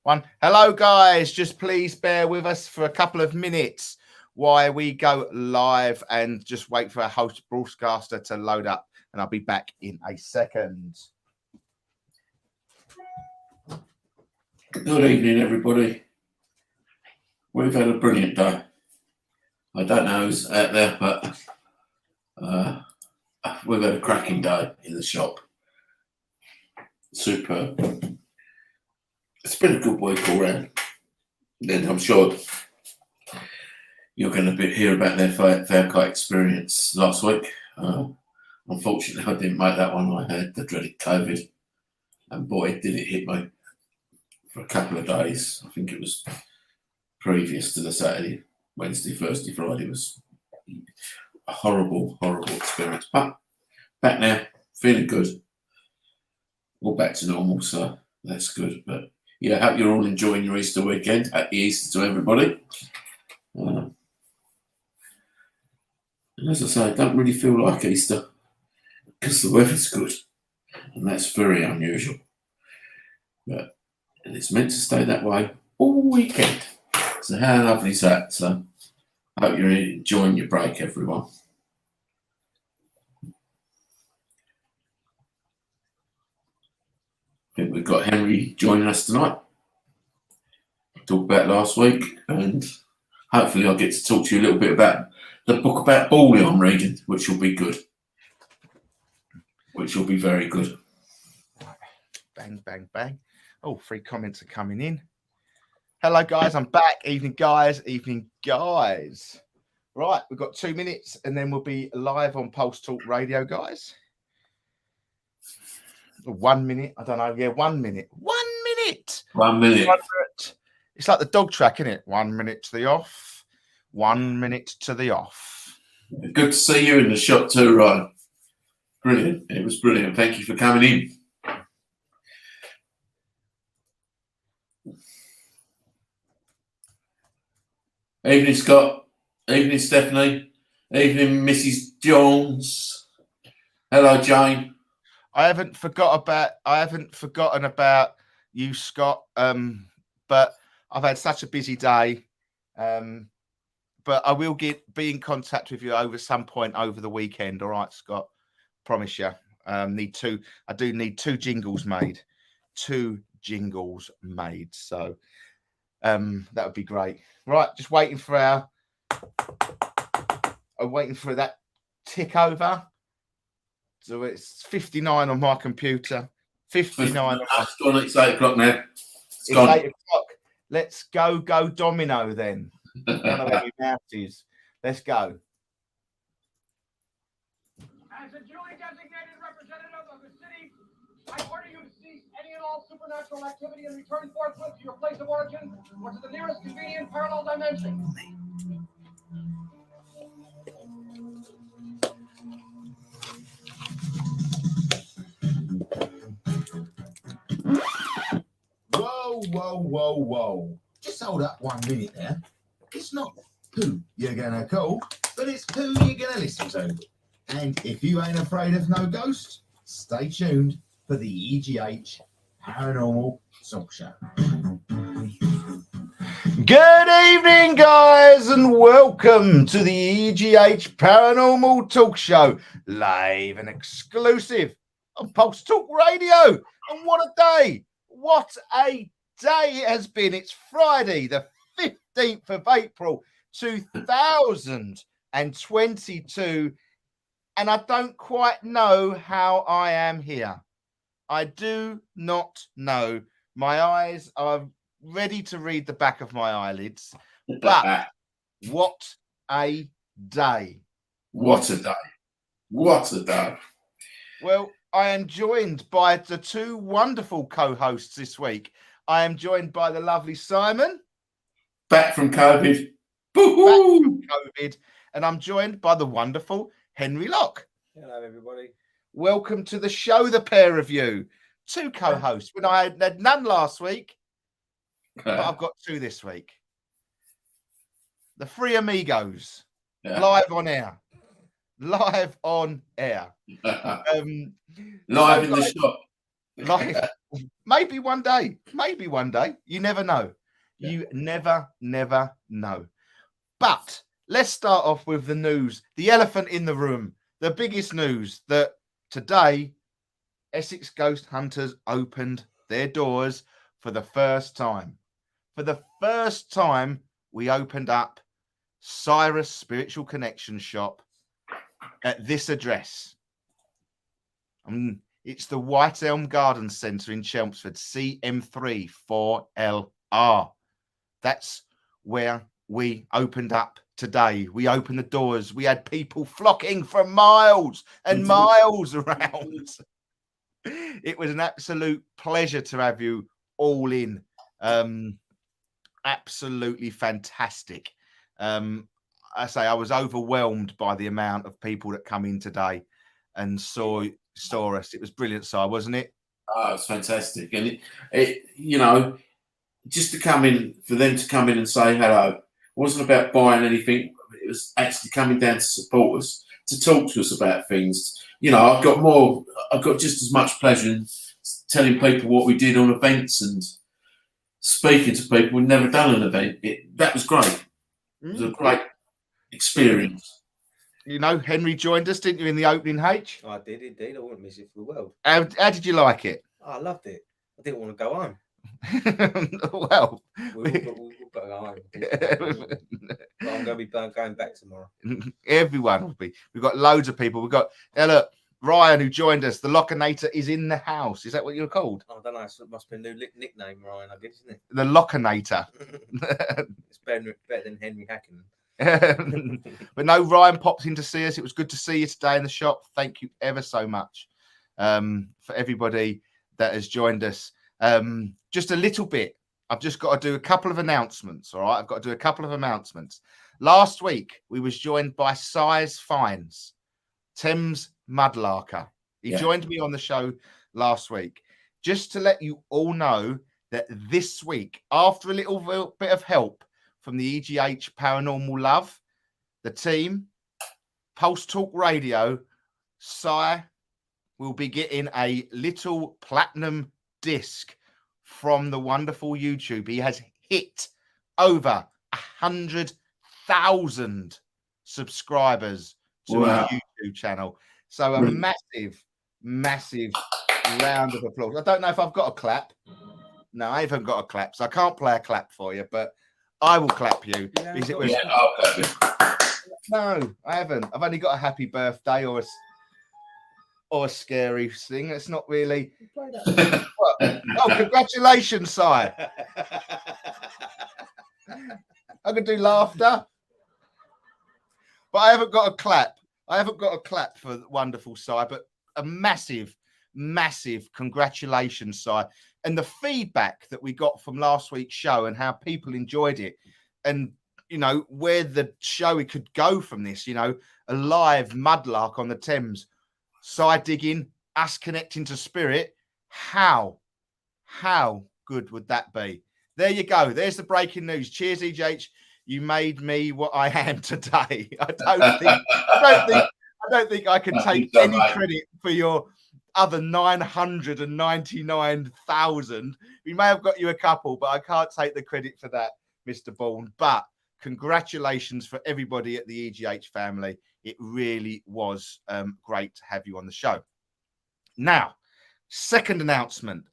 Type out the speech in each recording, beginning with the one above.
One. Hello, guys. Just please bear with us for a couple of minutes while we go live and just wait for our host broadcaster to load up. And I'll be back in a second. Good evening, everybody. We've had a brilliant day. I don't know who's out there, but we've had a cracking day in the shop. Superb. It's been a good week all round. Then I'm sure you're going to hear about their fair kite experience last week. Unfortunately, I didn't make that one. I had the dreaded COVID, and boy, did it hit me for a couple of days. I think it was previous to the Saturday, Wednesday, Thursday, Friday. It was a horrible, horrible experience. But back now, feeling good. All back to normal, so that's good. But yeah, I hope you're all enjoying your Easter weekend. Happy Easter to everybody. And as I say, I don't really feel like Easter because the weather's good, and that's very unusual. But and it's meant to stay that way all weekend. So how lovely is that? So I hope you're enjoying your break, everyone. I think we've got Henry joining us tonight. Talked about last week, and hopefully I'll get to talk to you a little bit about the book about bowling I'm reading, which will be good. Which will be very good. Bang, bang, bang. Oh, 3 comments are coming in. Hello, guys. I'm back. Evening, guys. Evening, guys. Right, we've got 2 minutes, and then we'll be live on Pulse Talk Radio, guys. 1 minute. I don't know. Yeah, 1 minute. 1 minute. 1 minute. It's like the dog track, isn't it? 1 minute to the off. 1 minute to the off. Good to see you in the shop too, Ryan. Brilliant. It was brilliant. Thank you for coming in. Evening, Scott. Evening, Stephanie. Evening, Mrs. Jones. Hello, Jane. I haven't forgotten about you, Scott. But I've had such a busy day. But I will be in contact with you over some point over the weekend. All right, Scott. Promise you. I do need 2 jingles made. 2 jingles made. So that would be great. Right, just waiting for that tick over. So it's 59 on my computer. 59. It's gone. It's 8 o'clock now. It's 8 o'clock. Let's go domino then. I don't know where your mouth is. Let's go. As a duly designated representative of the city, I order you to cease any and all supernatural activity and return forthwith to your place of origin or to the nearest convenient parallel dimension. Whoa. Just hold up 1 minute there. It's not who you're going to call, but it's who you're going to listen to. And if you ain't afraid of no ghosts, stay tuned for the EGH Paranormal Talk Show. Good evening, guys, and welcome to the EGH Paranormal Talk Show, live and exclusive on Pulse Talk Radio. And what a day! What a day it has been. It's Friday, the 15th of April, 2022. And I don't quite know how I am here. I do not know. My eyes are ready to read the back of my eyelids. But what a day. What a day. What a day. Well, I am joined by the 2 wonderful co-hosts this week. I am joined by the lovely Simon. Back from COVID. And I'm joined by the wonderful Henry Locke. Hello, everybody. Welcome to the show, the pair of you. 2 co-hosts. When I had none last week, but I've got 2 this week. The 3 amigos, live on air. Live in the shop. Maybe one day. Maybe one day. You never know. Yeah. You never know. But let's start off with the news. The elephant in the room. The biggest news that today Essex Ghost Hunters opened their doors for the first time. For the first time, we opened up Cyrus Spiritual Connection Shop at this address. It's the White Elm Garden Centre in Chelmsford, CM3 4LR. That's where we opened up today. We opened the doors. We had people flocking for miles and miles around. It was an absolute pleasure to have you all in. Absolutely fantastic. I say I was overwhelmed by the amount of people that come in today and saw us. It was brilliant, Si, wasn't it? Oh, it's fantastic. And it you know, just to come in, for them to come in and say hello, it wasn't about buying anything. It was actually coming down to support us, to talk to us about things. You know, I've got just as much pleasure in telling people what we did on events and speaking to people who'd never done an event. That was great. It was a great experience. You know, Henry joined us, didn't you, in the opening, H? I did indeed. I wouldn't miss it for the world. How did you like it? I loved it. I didn't want to go home. Well, We've got to go home. But I'm going to be going back tomorrow. everyone will be. We've got loads of people. We've got look, Ryan, who joined us. The Lockinator is in the house. Is that what you're called? I don't know. It must be a new nickname, Ryan, I guess, isn't it? The Lockinator. It's better than Henry Hacken. But no, Ryan popped in to see us. It was good to see you today in the shop. Thank you ever so much for everybody that has joined us. Just a little bit. I've just got to do a couple of announcements. All right, I've got to do a couple of announcements. Last week we was joined by Size Fines, Thames Mudlarker. He joined me on the show last week. Just to let you all know that this week, after a little bit of help from the EGH Paranormal Love, the team, Pulse Talk Radio, Si will be getting a little platinum disc from the wonderful YouTube. He has hit over 100,000 subscribers to his YouTube channel. So a massive round of applause. I don't know if I've got a clap. No, I haven't got a clap, so I can't play a clap for you, but I will clap you. Because it was... I'll clap you. No, I haven't. I've only got a happy birthday or a scary thing. It's not really. Oh, congratulations, Si. I could do laughter, but I haven't got a clap. I haven't got a clap for wonderful Si, but a massive congratulations, Si. And the feedback that we got from last week's show and how people enjoyed it, and you know where the show could go from this, you know, a live mudlark on the Thames, side digging, us connecting to spirit. How good would that be? There you go. There's the breaking news. Cheers, EGH. You made me what I am today. I don't think I can take any credit for your other 999,000. We may have got you a couple, but I can't take the credit for that, Mr. Bourne. But congratulations for everybody at the EGH family. It really was great to have you on the show. Now, second announcement.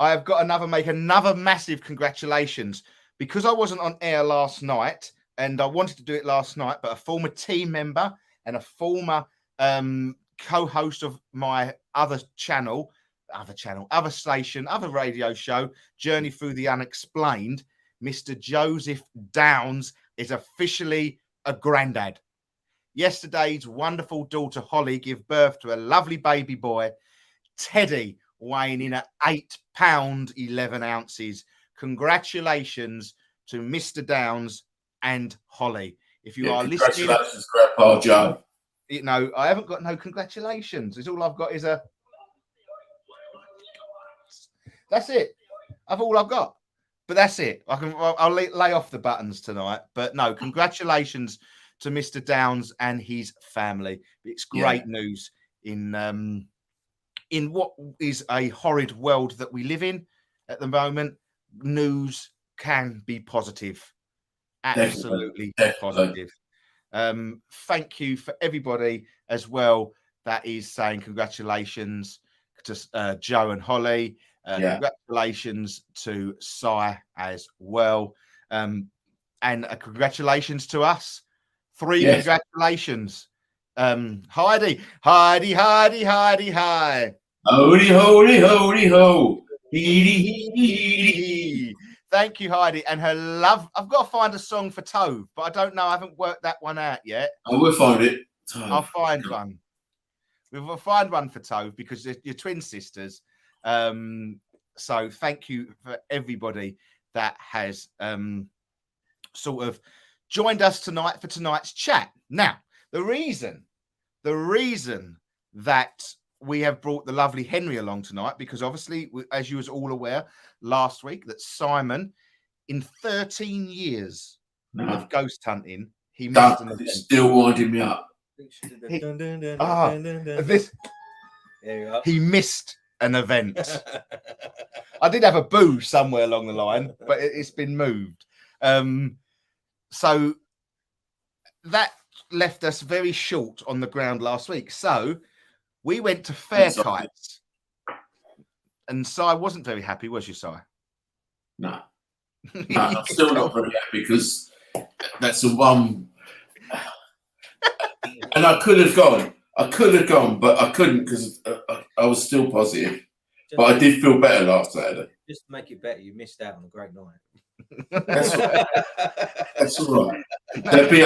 I have got make another massive congratulations because I wasn't on air last night and I wanted to do it last night, but a former team member and a former co-host of my other station, other radio show, Journey Through the Unexplained, Mr. Joseph Downs is officially a granddad. Yesterday's wonderful daughter, Holly, gave birth to a lovely baby boy, Teddy, weighing in at 8 pounds, 11 ounces. Congratulations to Mr. Downs and Holly. If you are listening... Congratulations, Grandpa Joe. You know, I haven't got no congratulations. It's all I've got is a... That's it. That's all I've got. But that's it. I'll lay off the buttons tonight. But no, congratulations to Mr. Downs and his family. It's great news in in what is a horrid world that we live in at the moment, news can be positive. Absolutely positive. Thank you for everybody as well that is saying congratulations to Joe and Holly. Congratulations to Si as well. And congratulations to us. 3 congratulations. Heidi. Holy, holy, holy, ho. Thank you, Heidi. And her love. I've got to find a song for Tove, but I don't know. I haven't worked that one out yet. I will find it. I'll find one. We'll find one for Tove because you're twin sisters. So thank you for everybody that has sort of joined us tonight for tonight's chat. Now, the reason that we have brought the lovely Henry along tonight, because obviously, as you was all aware last week, that Simon, in 13 years of ghost hunting, he missed an event. It's still winding me up. He missed an event. I did have a boo somewhere along the line, but it's been moved. So that left us very short on the ground last week. So we went to Fair Kites. And Si wasn't very happy, was you, Si? No. I'm still not very happy because that's the one. And I could have gone, but I couldn't because I was still positive. But I did feel better last Saturday. Just to make it better, you missed out on a great night. That's all right. That's all right. There'll be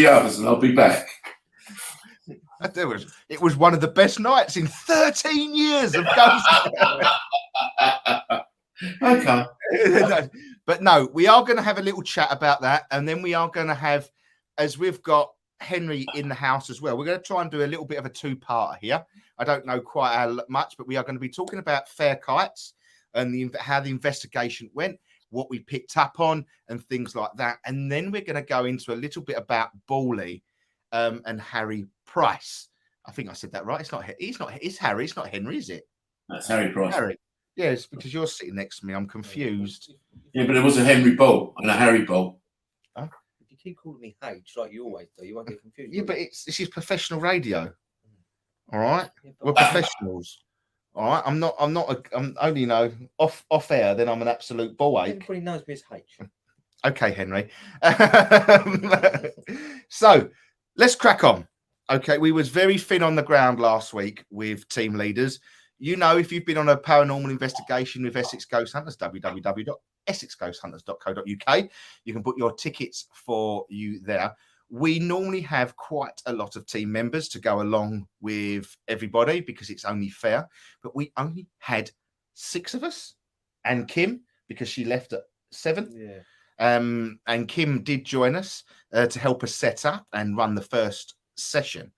others, and I'll be back. It was one of the best nights in 13 years of ghost. Okay. But no, we are going to have a little chat about that, and then we are going to have, as we've got Henry in the house as well, we're going to try and do a little bit of a two-parter here. I don't know quite how much, but we are going to be talking about Fair Kites and how the investigation went, what we picked up on, and things like that. And then we're going to go into a little bit about Bawley and Harry Price. I think I said that right. It's Harry. It's not Henry, is it? That's Harry Price. Harry. Yes, because you're sitting next to me. I'm confused. Yeah, but it was a Henry Ball and a Harry Ball. If you keep calling me H like you always do, you won't get confused. Yeah, but this is professional radio. All right, we're professionals. All right, I'm only off air. Then I'm an absolute ball ache. Everybody knows me as H. Okay, Henry. So let's crack on. Okay, we was very thin on the ground last week with team leaders. You know, if you've been on a paranormal investigation with Essex Ghost Hunters, www.essexghosthunter's.co.uk, you can put your tickets for you there. We normally have quite a lot of team members to go along with everybody because it's only fair, but we only had 6 of us and Kim, because she left at 7. Yeah. And Kim did join us to help us set up and run the first session.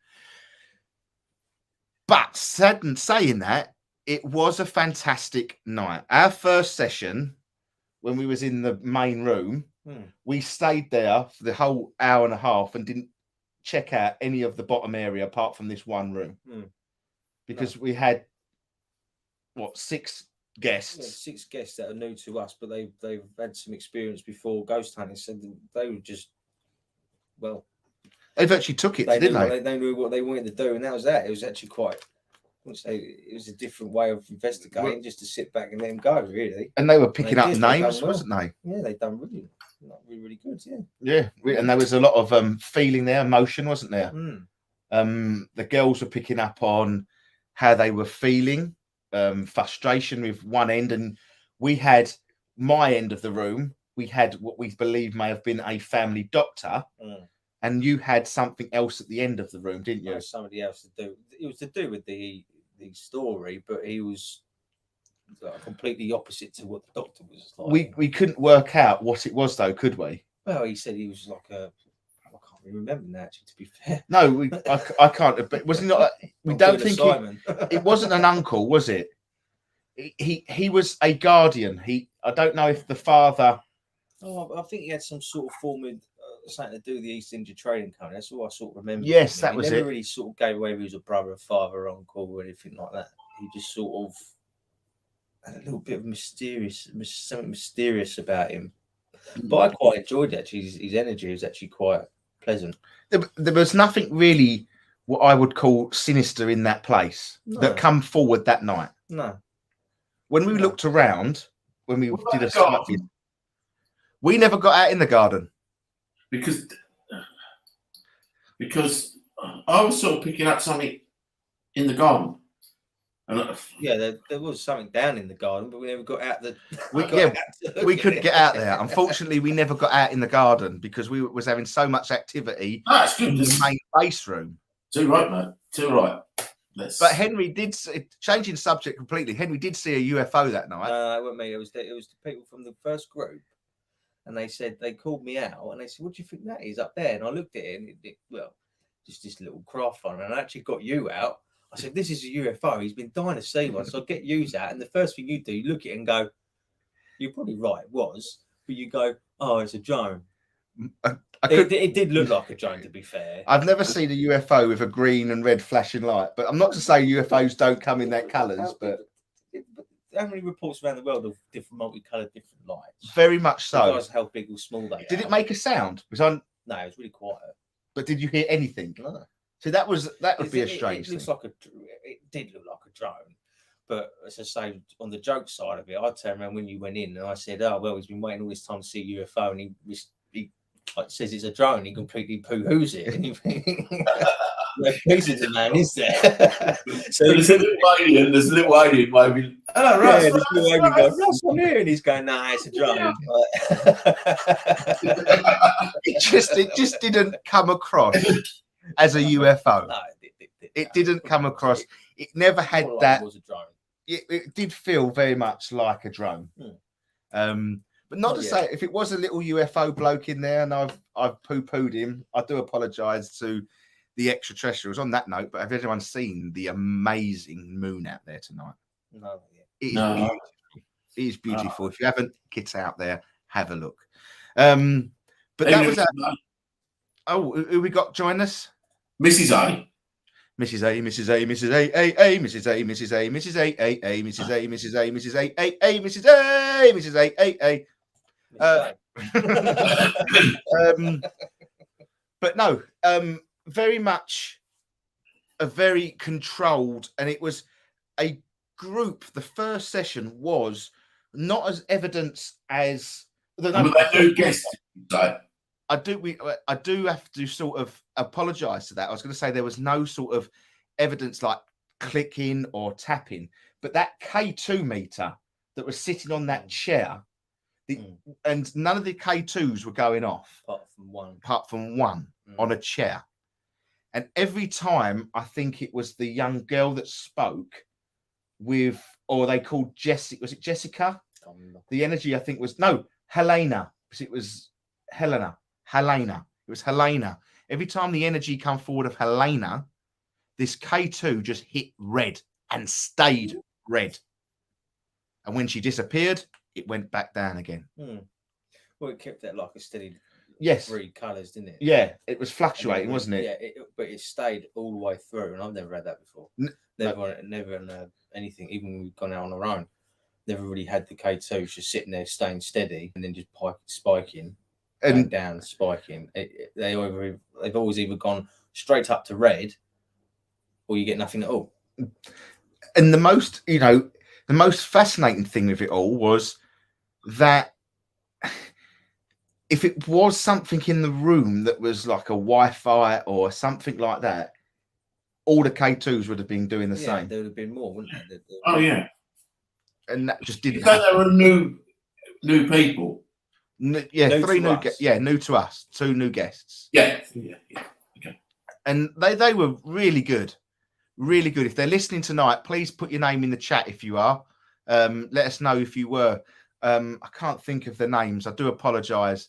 But saying that, it was a fantastic night. Our first session, when we was in the main room, we stayed there for the whole hour and a half and didn't check out any of the bottom area apart from this one room. Because we had, 6 guests? Yeah, 6 guests that are new to us, but they've had some experience before ghost hunting, so they were just, they virtually took it, didn't they? They knew what they wanted to do, and that was that. It was actually quite, I wouldn't say it was a different way of investigating, just to sit back and let them go, really. And they were picking up names, wasn't they? Yeah, they've done really good, yeah. Yeah, and there was a lot of feeling there, emotion, wasn't there? The girls were picking up on how they were feeling, frustration with one end, and we had my end of the room. We had what we believe may have been a family doctor, and you had something else at the end of the room, didn't you? Somebody else to do. It was to do with the story, but he was completely opposite to what the doctor was like. We couldn't work out what it was, though, could we? Well, he said he was like I can't really remember that, actually, to be fair. No, I can't. But was he not? We don't think it wasn't an uncle, was it? He was a guardian. I don't know if the father. Oh, I think he had some sort of something to do with the East India Trading Company. That's all I sort of remember. Yes, from him. that He was never it. really sort of gave away if he was a brother, father, uncle, or anything like that. He just sort of had a little bit of something mysterious about him. But I quite enjoyed it, actually. His energy was actually quite pleasant. There was nothing really what I would call sinister in that place No. that come forward that night. No. When we No. looked around, when we What did a about the site garden? visit, we never got out in the garden. Because I was sort of picking up something in the garden. And Yeah, there was something down in the garden, but we never got out the. We- got yeah, out to look We at couldn't it. get out there. Unfortunately, we never got out in the garden because we was having so much activity that's in good. the main base room. Too right, mate. Too right. But Henry did, changing subject completely, Henry did see a UFO that night. No, it wasn't me. It was the people from the first group, and they called me out and they said, "What do you think that is up there?" And I looked at it, and well, just this little craft one. And I actually got you out. I said, "This is a UFO. He's been dying to see one." So I get you out, and the first thing you do, you look at it and go, "You're probably right. It was," but you go, "Oh, it's a drone." It did look like a drone, to be fair. I've never seen a UFO with a green and red flashing light, but I'm not to say UFOs don't come in their colours, but How many reports around the world of different multicoloured, different lights? very much so. Regardless of how big or small they Did are. it make a sound? Because No, it was really quiet. but did you hear anything? No. So that would be a strange It looks thing. like it did look like a drone, but as I say, on the joke side of it, I turned around when you went in and I said, "Oh well, he's been waiting all this time to see a UFO," and he like says it's a drone. He completely poo-hoos it. And no peace of the man, is there? So there's a little alien. There's a little alien waving. Hello, Russ. yeah, this little alien goes, "Russ, I'm here," and he's going, "Nah, it's a drone." It just didn't come across as a UFO. No, It didn't come across. It never had More like that. It was a drone. It did feel very much like a drone. But not to say if it was a little UFO bloke in there and I've poo-pooed him, I do apologise to the extraterrestrials on that note. But have anyone seen the amazing moon out there tonight? No, yeah. It is No. beautiful. It is beautiful. If you haven't, kids out there, have a look. But that was who we got join us? Mrs. A. Mrs. A, Mrs. A, Mrs. A, A, Mrs. A, Mrs. A, Mrs. A, A, Mrs. A, Mrs. A, Mrs. A, A, Mrs. A, Mrs. A, but no, very much a very controlled, and it was a group. The first session was not as evidence as But that new guest. I do have to sort of apologise to that. I was going to say there was no sort of evidence like clicking or tapping, but that K2 meter that was sitting on that chair, and none of the K2s were going off apart from one on a chair. And every time, I think it was the young girl that spoke with, or they called Jessica. Was it Jessica? The energy, I think, was Helena, because it was Helena. It was Helena. Every time the energy come forward of Helena, this K2 just hit red and stayed red. And when she disappeared, it went back down again. Well, it kept that like a steady Yes. 3 colours, didn't it? Yeah, it was fluctuating, wasn't it? Yeah, but it stayed all the way through, and I've never had that before. Never anything, even when we've gone out on our own. Never really had the K2 just sitting there staying steady and then just spiking. And down, spiking. They've always either gone straight up to red, or you get nothing at all. And the most fascinating thing with it all was that if it was something in the room that was like a Wi-Fi or something like that, all the K2s would have been doing the same. There would have been more, wouldn't there? Oh yeah, and that just didn't. So there were new people. New to us, 2 new guests. Yeah. Okay. And they were really good. If they're listening tonight, please put your name in the chat if you are. Let us know if you were. I can't think of the names. I do apologise.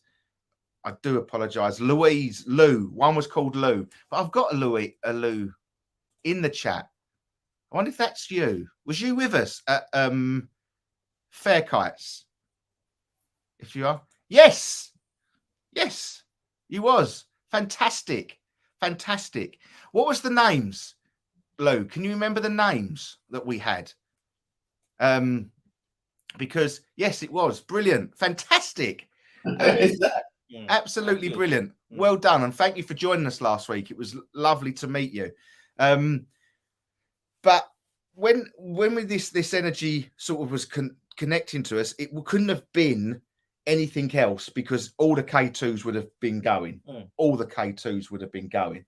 Louise, Lou. One was called Lou, but I've got a Lou in the chat. I wonder if that's you. Was you with us at Fair Kites? If you are. Yes. You was fantastic. What was the names, Lou? Can you remember the names that we had? Because yes, it was brilliant, fantastic, Is that? absolutely Good. brilliant. Well done, and thank you for joining us last week. It was lovely to meet you. But when this energy sort of was connecting to us, it couldn't have been anything else, because all the K2s would have been going. All the K2s would have been going,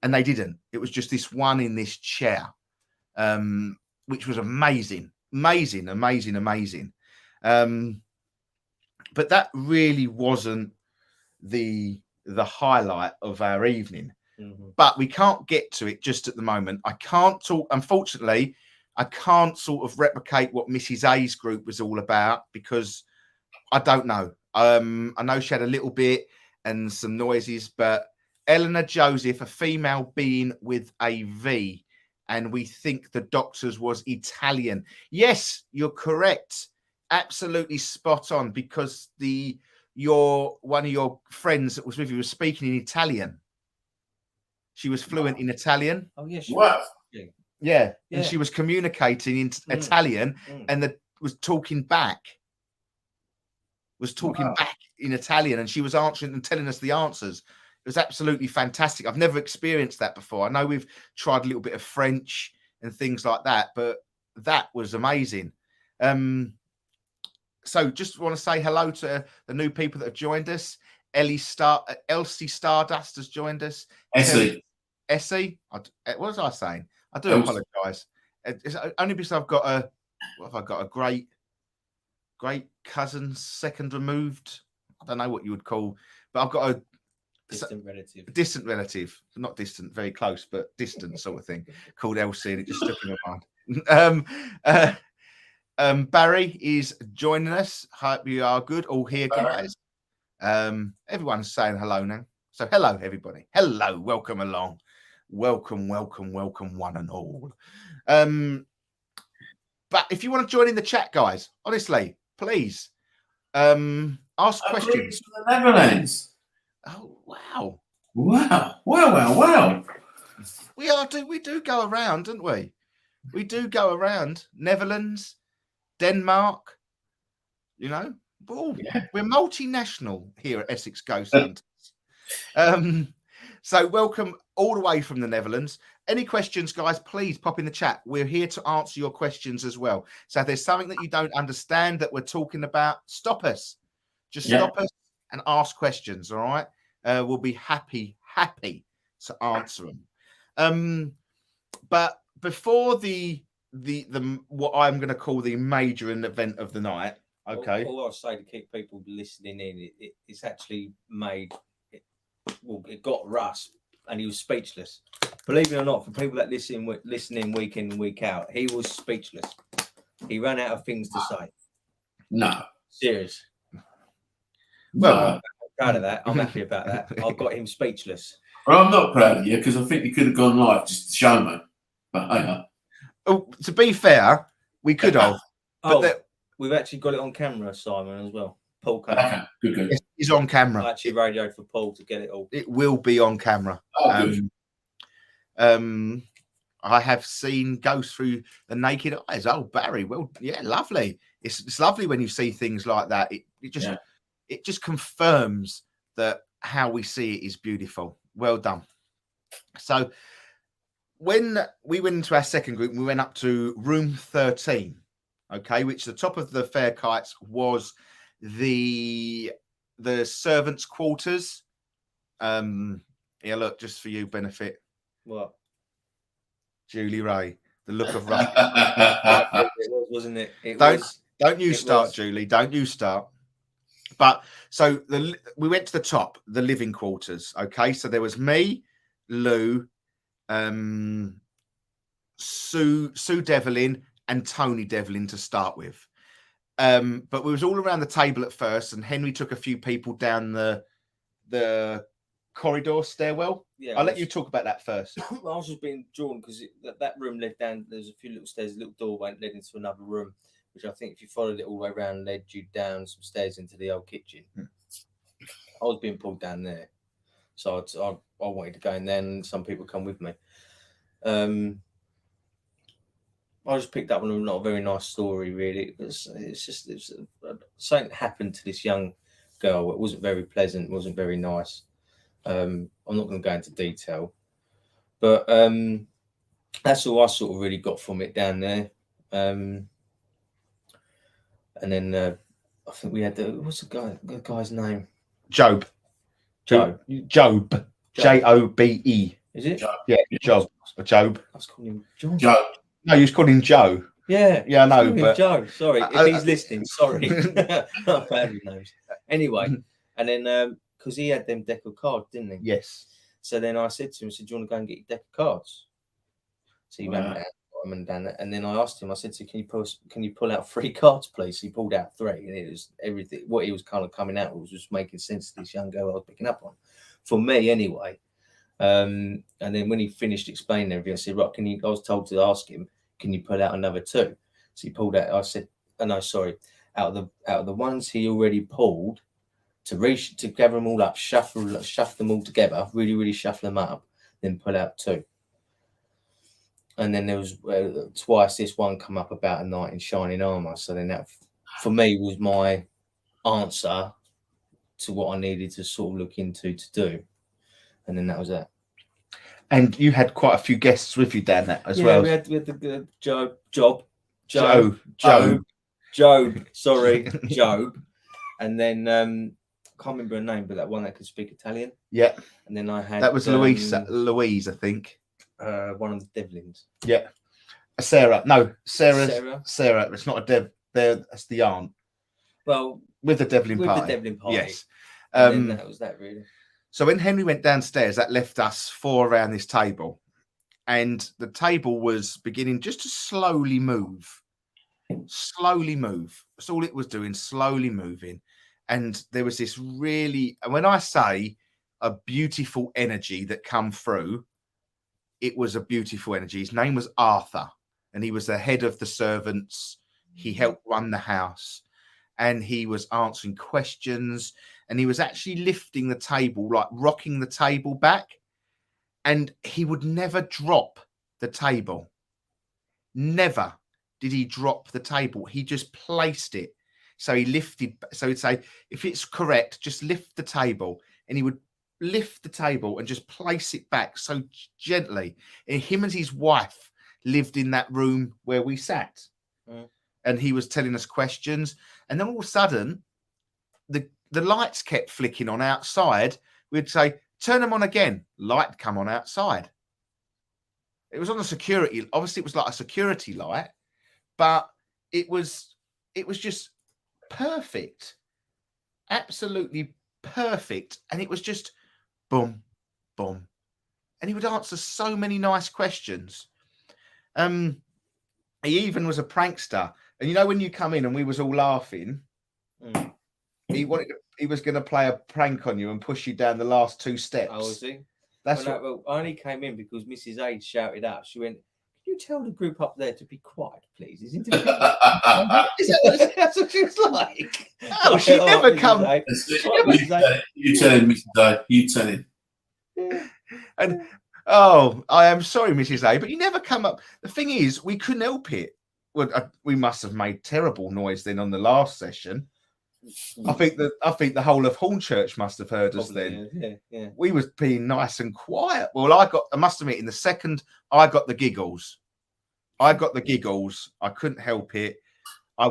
and they didn't. It was just this one in this chair, which was amazing. But that really wasn't the highlight of our evening. But we can't get to it just at the moment. I can't talk, unfortunately. I can't sort of replicate what Mrs. A's group was all about, because I don't know. I know she had a little bit and some noises, but Eleanor Joseph, a female being with a V, and we think the doctor's was Italian. Yes, you're correct. Absolutely spot on, because one of your friends that was with you was speaking in Italian. She was fluent in Italian. Oh yes. Wow. Yeah, and she was communicating in Italian, and was talking back in Italian, and she was answering and telling us the answers. It was absolutely fantastic. I've never experienced that before. I know we've tried a little bit of French and things like that, but that was amazing. So just want to say hello to the new people that have joined us. Elsie Stardust has joined us. Essie. What was I saying? I do apologise. It's only because I've got a great cousin, second removed. I don't know what you would call, but I've got a distant relative, not distant, very close, but distant sort of thing, called Elsie, and it just stuck in my mind. Barry is joining us. Hope you are good, all here, guys. Everyone's saying hello now. So hello, everybody. Hello, welcome along. Welcome, one and all. But if you want to join in the chat, guys, honestly, please ask questions. From the Netherlands. Oh wow. Wow. We do go around, don't we? We do go around. Netherlands, Denmark, you know. We're multinational here at Essex Ghost Hunters. So welcome all the way from the Netherlands. Any questions, guys, please pop in the chat. We're here to answer your questions as well. So if there's something that you don't understand that we're talking about, stop us. Just stop us and ask questions, all right? We'll be happy to answer them. But before the what I'm going to call the major event of the night, okay? All I'll say to keep people listening in, it's actually made... It got Russ, and he was speechless. Believe it or not, for people that listening week in and week out, he was speechless. He ran out of things to say. No. Serious. Well, I'm proud of that. I'm happy about that. I've got him speechless. Well, I'm not proud of you, because I think you could have gone live just to show me. But to be fair, we could have. We've actually got it on camera, Simon, as well. Paul came. okay, good. It's on camera. I actually radioed for Paul to get it all. It will be on camera. Good. I have seen ghosts through the naked eyes. Oh, Barry, well, yeah, lovely. It's lovely when you see things like that. It just confirms that how we see it is beautiful. Well done. So when we went into our second group, we went up to room 13, okay, which the top of the Fair Kites was the servants' quarters. Look, just for you benefit. What? Julie Ray, the look of rough. It was, wasn't it? Don't you start, Julie. Don't you start. But so we went to the top, the living quarters. Okay, so there was me, Lou, Sue Devlin, and Tony Devlin to start with. But we was all around the table at first, and Henry took a few people down the corridor stairwell. Yeah, I'll let you talk about that first. I was just being drawn because that room led down. There's a few little stairs, a little door led into another room, which I think if you followed it all the way around, led you down some stairs into the old kitchen. I was being pulled down there. So I wanted to go in there, and some people come with me. I just picked up on a not a very nice story, really. It's something happened to this young girl. It wasn't very pleasant, wasn't very nice. I'm not going to go into detail, but that's all I sort of really got from it down there. And then I think we had what's the guy's name? Job. Joe. Job. Jobe. Is it? Yeah, Job. Or Job. I was calling him John. Joe. No, you was calling him Joe. Yeah, Yeah, I know, calling him but Joe. Sorry, I- if he's listening, sorry. Not bad with names. Anyway, and then because he had them deck of cards, didn't he? yes. So then I said to him, I said, "Do you want to go and get your deck of cards?" So he Wow. ran down, and then I asked him, I said, "So can you pull out 3 cards, please?" He pulled out 3, and it was everything. What he was kind of coming out was just making sense to this young girl I was picking up on, for me anyway. And then when he finished explaining everything, I said, "Right, I was told to ask him, can you pull out another 2?" So he pulled out. I said, "Oh no, sorry. Out of the ones he already pulled, to gather them all up, shuffle them all together, really, really shuffle them up, then pull out 2." And then there was twice this one come up about a knight in shining armor. So then that, for me, was my answer to what I needed to sort of look into to do. And then that was that. And you had quite a few guests with you down there as yeah, well. we had the Job. Sorry, Job. And then I can't remember her name, but that one that could speak Italian. Yeah. And then I had That was Louise, I think. one of the Devlins. Yeah. Sarah. No, Sarah. Sarah. It's not a Dev. That's the aunt. Well, With the Devlin with party. the Devlin party. Yes. And then that was that really. So when Henry went downstairs, that left us 4 around this table. And the table was beginning just to slowly move. Slowly move. That's all it was doing, slowly moving. And there was this really, and when I say a beautiful energy that come through, it was a beautiful energy. His name was Arthur, and he was the head of the servants. He helped run the house, and he was answering questions, and he was actually lifting the table, like rocking the table back, and he would never drop the table. Never did he drop the table. He just placed it. So he lifted, so he'd say, if it's correct, just lift the table. And he would lift the table and just place it back so gently. And him and his wife lived in that room where we sat. And he was telling us questions. And then all of a sudden, the lights kept flicking on outside. We'd say, turn them on again. Light come on outside. It was on the security. Obviously, it was like a security light, but it was just perfect, absolutely perfect. And it was just boom, boom. And he would answer so many nice questions. He even was a prankster. And you know, when you come in and we was all laughing, he was going to play a prank on you and push you down the last 2 steps. Oh, was he? That's Well, I only came in because Mrs. A shouted out. She went, "Can you tell the group up there to be quiet, please? Is it That's what she was like. Oh, she never come. You tell him, Mrs. A. You tell him. And oh, I am sorry, Mrs. A, but you never come up. The thing is, we couldn't help it. Well, we must have made terrible noise then on the last session. I think the whole of Hornchurch must have heard us then. Yeah. We was being nice and quiet. Well, I must admit, in the second, I got the giggles. I couldn't help it. I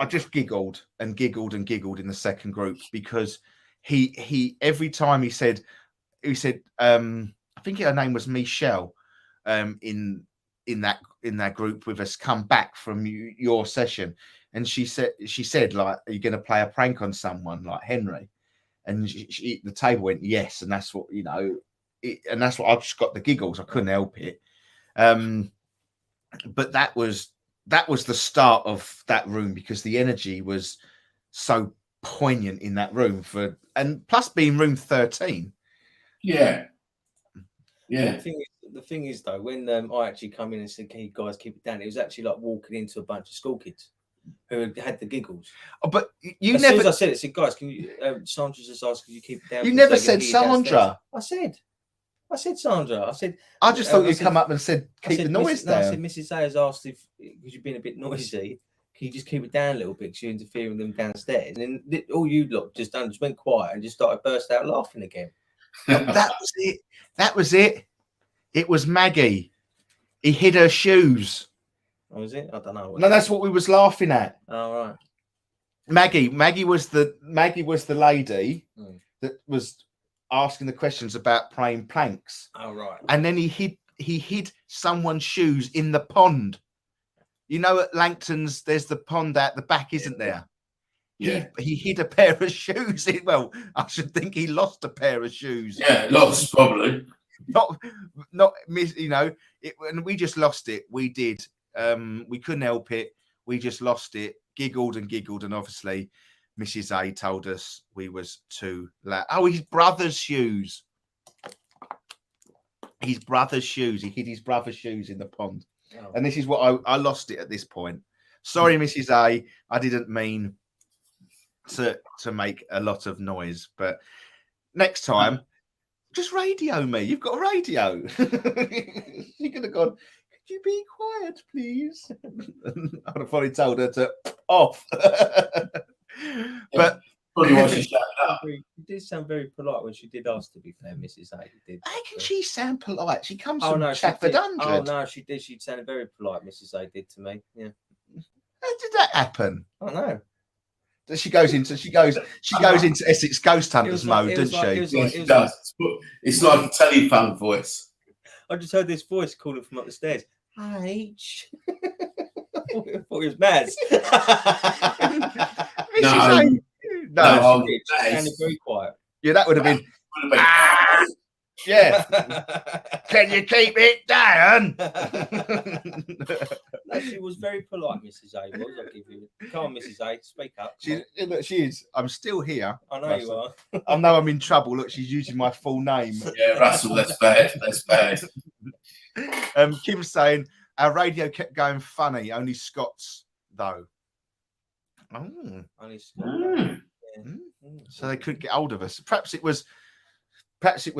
just giggled and giggled and giggled in the second group because he every time he said, I think her name was Michelle, in that group with us, come back from your session. And she said, like, are you going to play a prank on someone like Henry? And the table went, yes. And that's what, and that's what I just got the giggles. I couldn't help it. But that was the start of that room because the energy was so poignant in that room and plus being room 13. Yeah. The thing is though, when I actually come in and said, "Can you guys keep it down?" It was actually like walking into a bunch of school kids. who had the giggles. Oh, but you As soon as I never, said it, I said, guys, can you? Sandra just asked, can you keep it down? you because never they can said hear you downstairs?" Sandra. I said Sandra. I said, I just thought I you'd said- come up and said I keep said, the noise Mrs. No, I said, down. Mrs. A has asked if, because you've been a bit noisy, can you just keep it down a little bit because you're interfering with them downstairs? And then all you lot just done, just went quiet and just started burst out laughing again. That was it. That was it. It was Maggie. He hid her shoes. Oh, was it? I don't know. No, that's what we was laughing at. Oh, right. Maggie was the lady Mm. that was asking the questions about praying planks, Oh, right. and then he hid someone's shoes in the pond. You know, at Langton's, there's the pond out the back, isn't there? Yeah. He hid a pair of shoes. Well, I should think he lost a pair of shoes. Yeah, lots probably. Not miss. You know, and we just lost it. We did. We couldn't help it. We just lost it. Giggled, and obviously Mrs. A told us we was too loud. Oh, his brother's shoes. His brother's shoes. He hid his brother's shoes in the pond. Oh. And this is what I lost it at this point. Sorry, Mrs. A. I didn't mean to make a lot of noise, but next time, just radio me. You've got a radio. You could have gone, could you be quiet, please? I'd have probably told her to off. But Probably why she shut up. You did sound very polite when she did ask, to be fair, Mrs. A. You did. how can she sound polite? She comes Oh, from no, she Chafford did. 100. Oh, no, she did. She sounded very polite, Mrs. A. did to me. Yeah. How did that happen? I know. She goes into Essex Ghost It Hunters was like- mode, it was doesn't like- she? it was Yeah, like- she does. It's like a telephone voice. I just heard this voice calling from up the stairs. H. I thought it was Maz. Mrs. No. A. No, She sounded very quiet. yeah, that would have been. Would have been- Ah, yeah. Can you keep it down? No, she was very polite, Mrs. A. Was I'll give you. Come on, Mrs. A. Speak up. She is. I'm still here. I know you are. I know I'm in trouble. Look, she's using my full name. Yeah, Russell, that's bad. That's bad. Kim's saying our radio kept going funny. Only Scott's though. Oh, Only Mm. so they couldn't get hold of us. Perhaps it was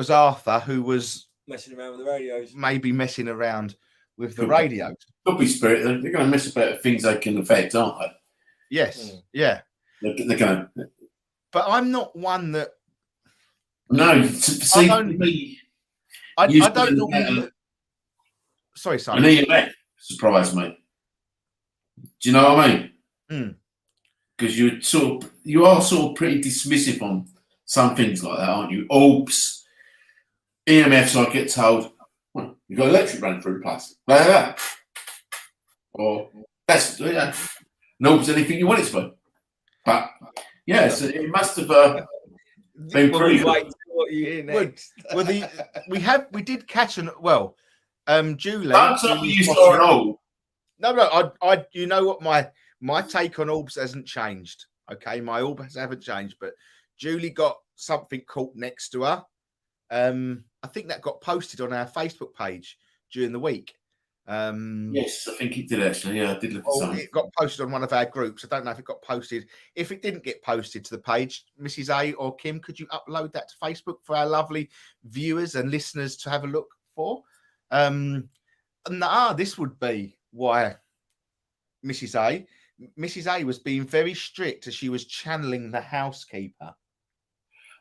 Arthur who was messing around with the radios. maybe messing around with the Could be. radio. Could be spirit. They're going to mess about things they can affect, aren't they? Yes, Mm. yeah. They're going to. But I'm not one that No, see, only- for me, I You don't said normally. that- Sorry, an Simon. EMF surprised me. Do you know what I mean? Mm. Because you are sort of pretty dismissive on some things like that, aren't you? Oops. EMFs, I get told, well, you've got electric running through the place. Like that. Or that's, oops, anything you want it to be. But, yeah, so it must have been Well, pretty wait, what you hear next? Well, we did catch Julie. Don't tell me you Julie's saw an watching- orb. No, I you know what my take on orbs hasn't changed. Okay, my orbs haven't changed, but Julie got something caught next to her. I think that got posted on our Facebook page during the week. Yes, I think it did actually. Yeah, I did look at Oh, something. it got posted on one of our groups. I don't know if it got posted. If it didn't get posted to the page, Mrs. A or Kim, could you upload that to Facebook for our lovely viewers and listeners to have a look for? This would be why Mrs. A was being very strict as she was channeling the housekeeper.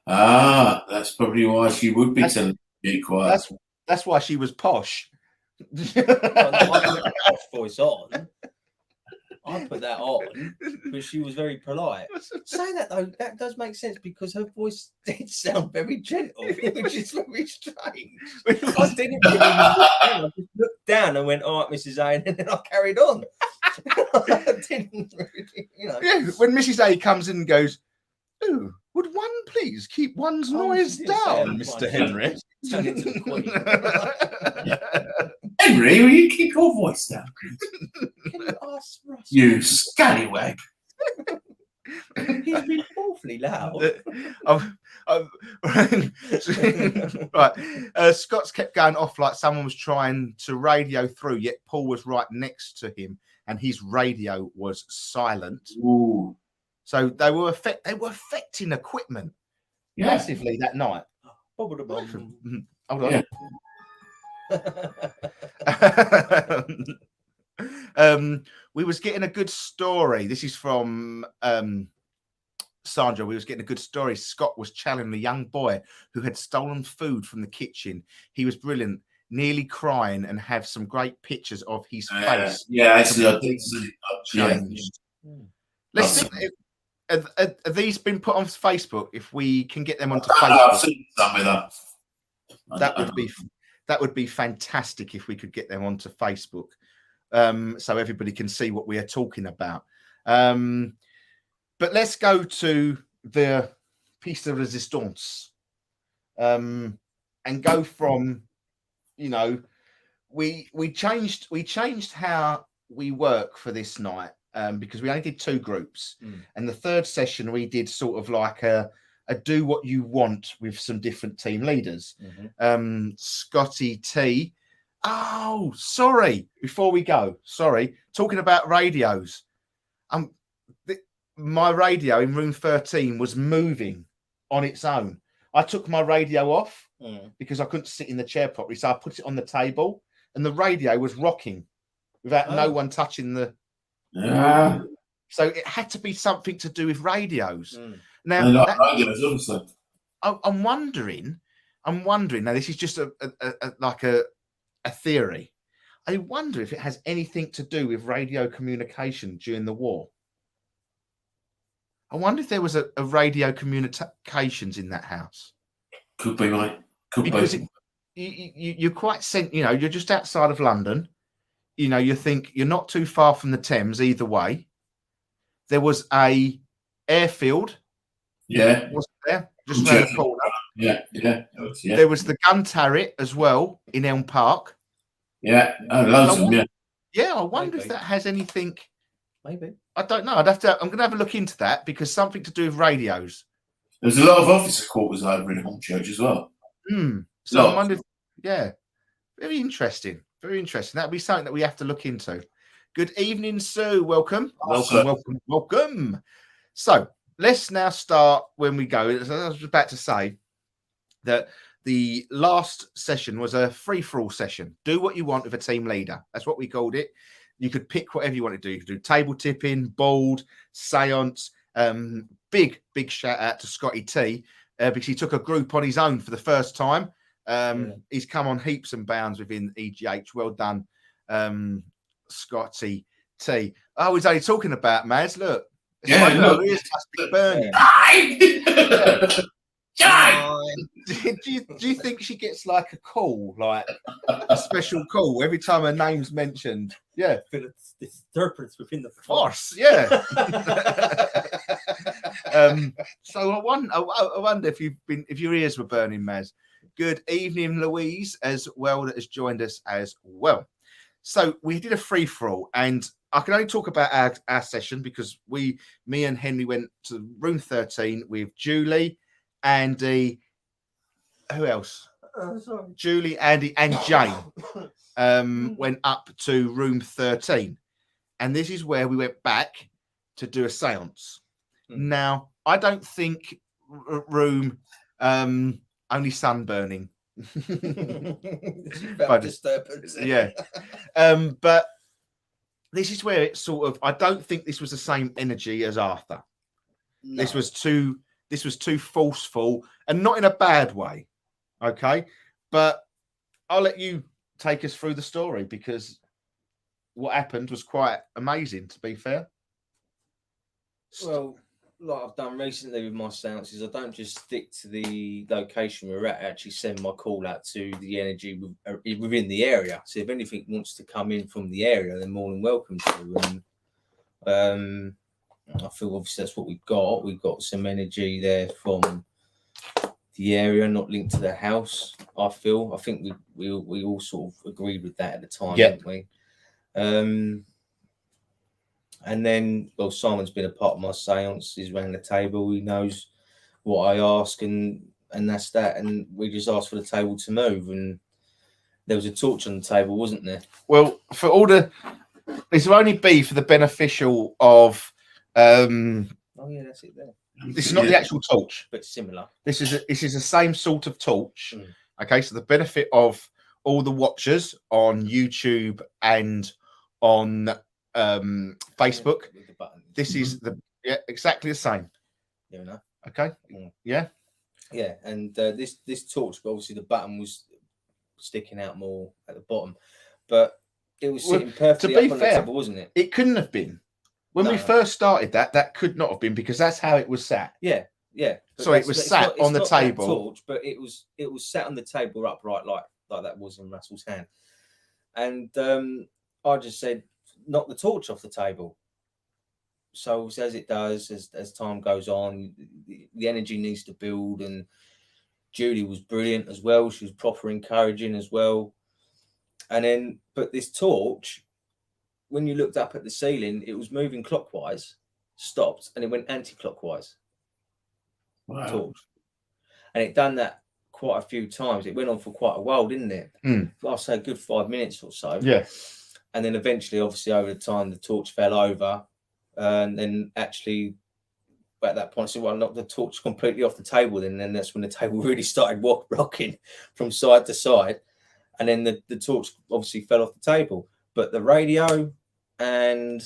That's probably why she would be That's- telling you to be quiet. That's why she was posh. Well, no, I put the posh voice on. I put that on, but she was very polite. Saying that though, that does make sense because her voice did sound very gentle, which is very strange. I didn't really look down. I just looked down and went, "All right, Mrs. A," and then I carried on. I didn't really, Yeah, when Mrs. A comes in and goes, "Oh, would one please keep one's Oh, noise she did say down, I'm Mr. fine. Henry?" Turn into the Queen. Henry, will you keep your voice down, please? Can you ask Russ? You scallywag. He's been awfully loud. Right. Scott's kept going off like someone was trying to radio through, yet Paul was right next to him and his radio was silent. Ooh. So they were affecting equipment Yeah. massively that night. Bubble the bum. Hold on. Yeah. We was getting a good story. This is from Sandra. We was getting a good story. Scott was challenging a young boy who had stolen food from the kitchen. He was brilliant, nearly crying, and have some great pictures of his face. Yeah, actually, I did see that. Yeah. Changed. Let's see. Have these been put on Facebook? If we can get them onto I've Facebook, seen some of that. that would be fantastic if we could get them onto Facebook, so everybody can see what we are talking about. But let's go to the piece de resistance, and go from, we changed how we work for this night, because we only did 2 groups, and the third session we did sort of like a do what you want with some different team leaders. Scotty T. Oh, sorry. Before we go, talking about radios. My radio in room 13 was moving on its own. I took my radio off because I couldn't sit in the chair properly, so I put it on the table, and the radio was rocking without no one touching the. Yeah. So it had to be something to do with radios. Now, And like radios, obviously. I'm wondering. Now, this is just a theory. I wonder if it has anything to do with radio communication during the war. I wonder if there was a radio communications in that house. Could be, mate. Could Because be. you're quite you're just outside of London. You think you're not too far from the Thames either way. There was a airfield. Yeah. Wasn't there? Just around the corner. Yeah. Yeah. There was the gun turret as well in Elm Park. Yeah. Oh, loads of them, yeah. Yeah, I wonder if Maybe. that has anything. Maybe. I don't know. I'm going to have a look into that, because something to do with radios. There's a lot of officer quarters over in Hornchurch as well. So I Lots. wonder. Very interesting. Very interesting. That'll be something that we have to look into. Good evening, Sue. Welcome. Welcome. So let's now start when we go. As I was about to say, that the last session was a free-for-all session. Do what you want with a team leader. That's what we called it. You could pick whatever you want to do. You could do table tipping, bald, seance. Big shout out to Scotty T, because he took a group on his own for the first time. He's come on heaps and bounds within EGH. Well done, Scotty T. Oh, he's only talking about Maz. Look. Yeah, look. He is must be burning. Do you think she gets like a call, like a special call every time her name's mentioned? Yeah. For the disturbance within the Force, yeah. So I wonder if your ears were burning, Maz. Good evening, Louise, as well, that has joined us as well. So we did a free for all, and I can only talk about our session because me and Henry went to room 13 with Julie, Andy, who else? Sorry. Julie, Andy, and Jane went up to room 13. And this is where we went back to do a seance. Now, I don't think room only sunburning. About disturbance. Yeah. But this is where it sort of, I don't think this was the same energy as Arthur. No. This was too forceful, and not in a bad way. Okay. But I'll let you take us through the story, because what happened was quite amazing, to be fair. Well, like I've done recently with my seances, I don't just stick to the location we're at. I actually send my call out to the energy within the area. So if anything wants to come in from the area, they're more than welcome to. And I feel obviously that's what we've got. We've got some energy there from the area, not linked to the house. I think we all sort of agreed with that at the time, didn't we? And then, well, Simon's been a part of my seance. He's around the table. He knows what I ask, and that's that. And we just asked for the table to move, and there was a torch on the table, wasn't there? Well, for all the This will only be for the beneficial of. Oh yeah, that's it there. This is not the actual torch. But similar. This is the same sort of torch. Mm. Okay, so the benefit of all the watchers on YouTube and on Facebook. Yeah, with the buttons. This is exactly the same. You know. Okay. Mm. Yeah. Yeah, and this torch, obviously the button was sticking out more at the bottom, but it was Well, sitting perfectly to be up on the fair, table, wasn't it? It couldn't have been. When we No. first started that could not have been, because that's how it was sat. Yeah. But So it was it's sat on the not that table. torch, but it was sat on the table upright like that was in Russell's hand. And I just said, knock the torch off the table. So as it does, as time goes on, the energy needs to build. And Julie was brilliant as well. She was proper encouraging as well. And then, but this torch, when you looked up at the ceiling, it was moving clockwise, stopped, and it went anti-clockwise. Wow. Torch. And it done that quite a few times. It went on for quite a while, didn't it? Mm. I'll say a good 5 minutes or so. Yeah. And then eventually, obviously, over the time, the torch fell over. And then actually, at that point, I said, well, knock the torch completely off the table. Then that's when the table really started rocking from side to side. And then the torch obviously fell off the table. But the radio and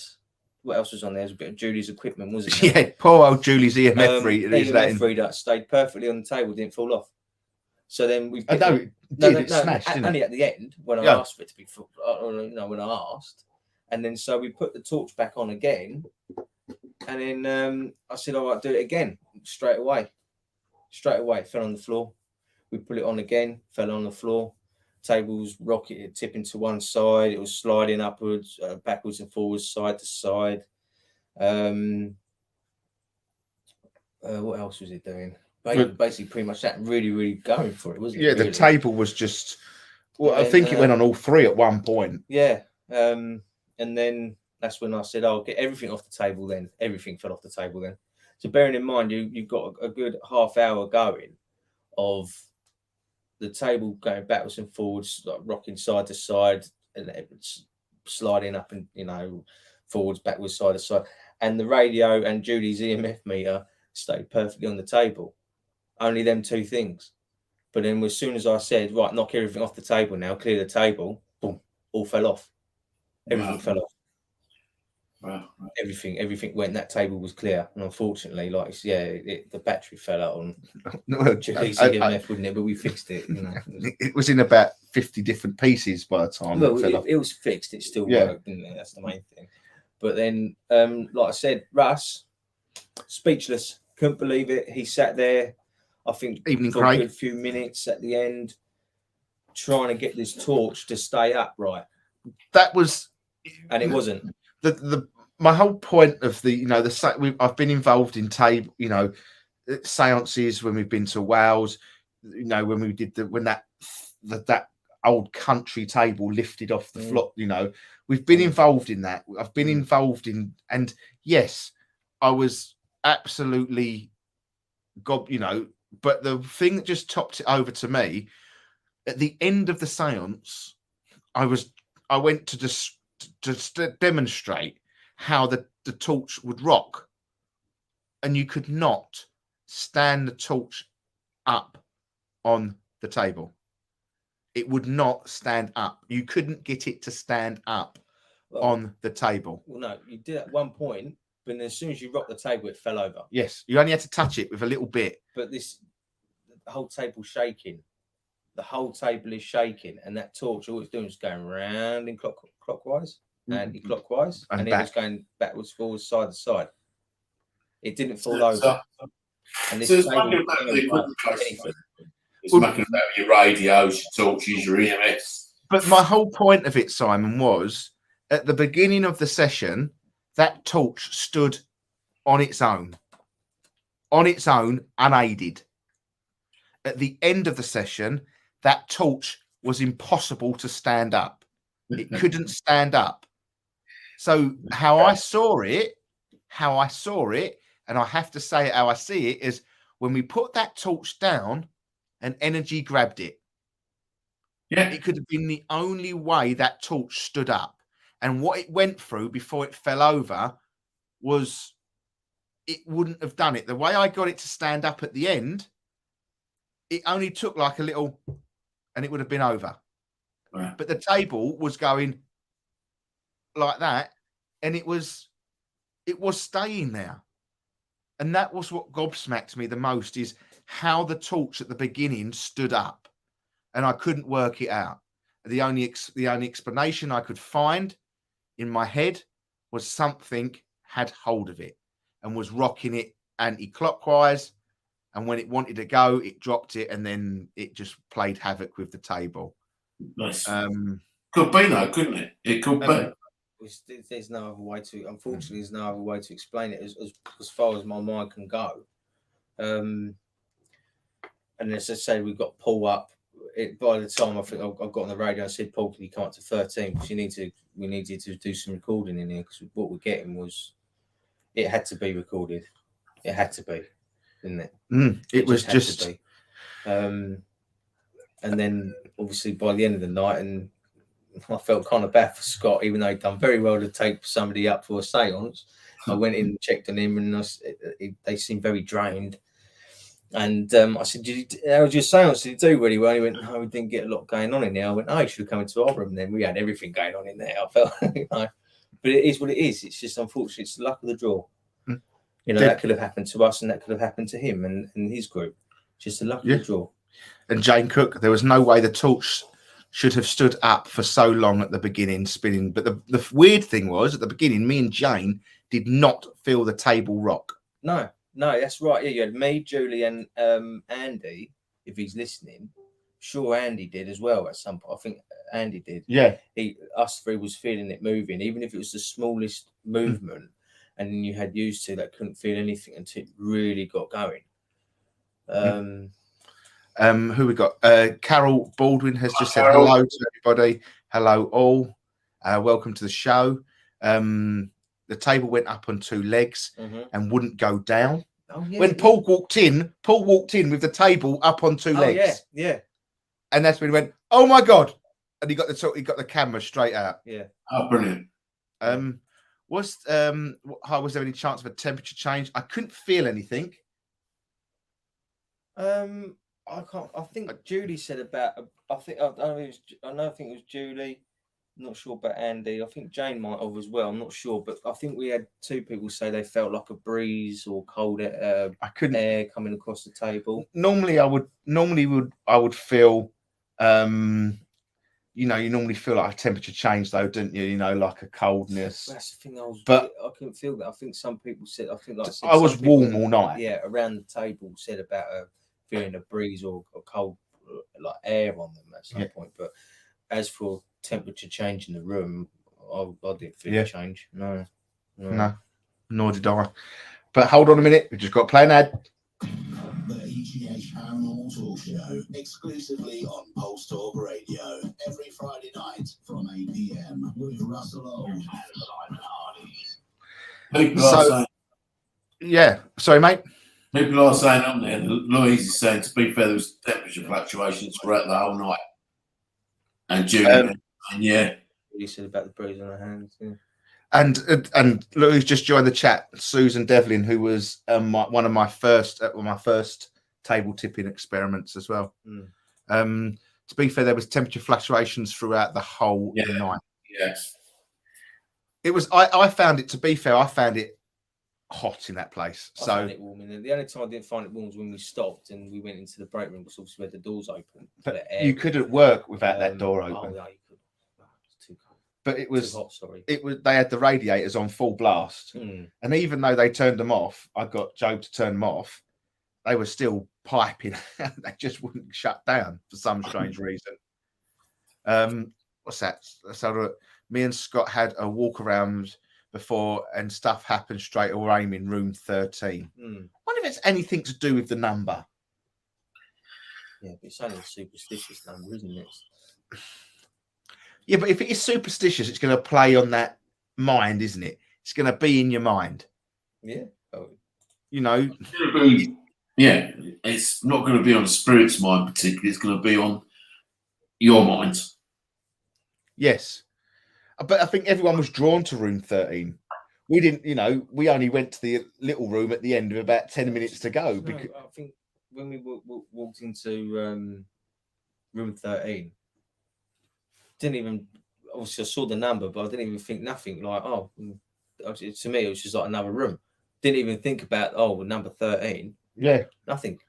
what else was on there? There was a bit of Julie's equipment, wasn't it? Yeah, poor old Julie's EMF reader. EMF reader stayed perfectly on the table, didn't fall off. So then we I know it did. It smashed, didn't only it? at the end when I asked for it to be, when I asked, and then so we put the torch back on again, and then I said, "All right, do it again." Straight away, it fell on the floor. We put it on again, fell on the floor. Tables rocketed, tipping to one side. It was sliding upwards, backwards and forwards, side to side. What else was it doing? Basically, pretty much that. Really, really going for it, wasn't it? Yeah, really? the table was just. Well, I And think it went on all three at one point. Yeah. And then that's when I said, "I'll get everything off the table." Then everything fell off the table. Then, so bearing in mind, you've got a good half hour going of the table going backwards and forwards, like rocking side to side, and it's sliding up and forwards, backwards, side to side, and the radio and Julie's EMF meter stayed perfectly on the table. Only them two things. But then as soon as I said, right, knock everything off the table now, clear the table, boom, all fell off. Everything fell off. Wow. Everything went. That table was clear, and unfortunately, the battery fell out on No, Julie's EMF, wouldn't it? But we fixed it. it was in about 50 different pieces by the time Well, it fell off. it was fixed. It still Yeah. worked, didn't it? That's the main thing. But then, like I said, Russ, speechless, couldn't believe it. He sat there, I think, Evening, for a Craig. good few minutes at the end, trying to get this torch to stay upright, That was and it wasn't. My whole point of I've been involved in seances when we've been to Wales, when we did when that old country table lifted off the floor, we've been involved in that. I've been involved in, and yes, I was absolutely but the thing that just topped it over to me at the end of the seance, I went to just demonstrate how the torch would rock, and you could not stand the torch up on the table. It would not stand up. You couldn't get it to stand up on the table. Well, no, you did at one point, but then as soon as you rocked the table, it fell over. Yes, you only had to touch it with a little bit. But the whole table's shaking. The whole table is shaking, and that torch, all it's doing is going round in clockwise, anti-clockwise, and it was going backwards, forwards, side to side. It didn't fall over. And this it's table mucking about didn't the fall equipment over choices. anything. It's mucking about your radios, your torches, your EMS. But my whole point of it, Simon, was at the beginning of the session, that torch stood on its own, unaided. At the end of the session, that torch was impossible to stand up. It couldn't stand up. So how I saw it, and I have to say how I see it, is when we put that torch down, an energy grabbed it. Yeah. It could have been the only way that torch stood up. And what it went through before it fell over was it wouldn't have done it. The way I got it to stand up at the end, it only took like a little and it would have been over. Right. But the table was going like that, and it was staying there. And that was what gobsmacked me the most, is how the torch at the beginning stood up, and I couldn't work it out. The only explanation I could find in my head was something had hold of it and was rocking it anti-clockwise. And when it wanted to go, it dropped it, and then it just played havoc with the table. Nice. Could be though, couldn't it? It could be. There's no other way to. Unfortunately, there's no other way to explain it as far as my mind can go. And as I say, we got Paul up. By the time I think I got on the radio, I said, "Paul, can you come up to 13? Because we needed to do some recording in here, because what we're getting was, it had to be recorded. It had to be, didn't it? It was had just. to be. And then obviously by the end of the night, and I felt kind of bad for Scott, even though he'd done very well to take somebody up for a séance. I went in and checked on him, and they seemed very drained. And I said, how was your séance? Did it do really well? He went, no, we didn't get a lot going on in there. I went, oh, you should have come into our room then. We had everything going on in there. I felt, but it is what it is. It's just, unfortunately, it's the luck of the draw. You know, that could have happened to us, and that could have happened to him and his group. Just the luck of the draw. And Jane Cook, there was no way the torch should have stood up for so long at the beginning, spinning. But the weird thing was, at the beginning, me and Jane did not feel the table rock. No, that's right. Yeah, you had me, Julie, and Andy, if he's listening. Sure, Andy did as well at some point. I think Andy did. Yeah. Us three was feeling it moving, even if it was the smallest movement. And then you had used to that couldn't feel anything until it really got going. Who we got? Carol Baldwin has just said hello to everybody. Hello all. Welcome to the show. The table went up on two legs and wouldn't go down. Oh, yeah, when Paul walked in with the table up on two legs. Yeah. And that's when he went, oh my God. And he got the camera straight out. Yeah. Oh, brilliant. Was there any chance of a temperature change? I couldn't feel anything. I can't. I think Julie said about. I think it was Julie. I'm not sure about Andy. I think Jane might have as well. I'm not sure, but I think we had two people say they felt like a breeze or cold air coming across the table. Normally, I would feel. You normally feel like a temperature change, though, don't you? Like a coldness. That's the thing. I couldn't feel that. I think some people said. I was warm all night. Yeah, around the table said about feeling a breeze or cold, like air on them at some point. But as for temperature change in the room, I didn't feel a change. No, nor did I. But hold on a minute, we just got to play an ad. The EGH Paranormal Talk Show, exclusively on Pulse Talk Radio, every Friday night from 8 PM with Russell Old and Simon Hardy. Sorry, mate. People are saying on there, Louise is saying, to be fair, there was temperature fluctuations throughout the whole night. And Julie, you said about the bruise on her hands. Yeah. And Louise just joined the chat. Susan Devlin, who was one of my first table tipping experiments as well. To be fair, there was temperature fluctuations throughout the whole night. Yes, it was. I found it. To be fair, I found it hot in that place. I found it warm in there. The only time I didn't find it warm was when we stopped and we went into the break room, because obviously we had the doors open. But you couldn't work without that door open. Oh, no, you couldn't. It's too cold. But it was too hot, sorry. It was. They had the radiators on full blast, and even though they turned them off, I got Joe to turn them off. They were still piping. They just wouldn't shut down for some strange reason. What's that? So me and Scott had a walk around before, and stuff happened straight away in room 13. I wonder if it's anything to do with the number. Yeah, but it's only a superstitious number, isn't it? Yeah, but if it is superstitious, it's going to play on that mind, isn't it? It's going to be in your mind. Yeah. Oh. It's not going to be on the spirit's mind particularly. It's going to be on your mind. Yes. but I think everyone was drawn to room 13. We didn't, you know, we only went to the little room at the end with about 10 minutes to go. No, Because I think when we walked into room 13, didn't even, obviously I saw the number, but I didn't even think nothing like, oh, to me, it was just like another room. Didn't even think about, oh, number 13. yeah, Nothing.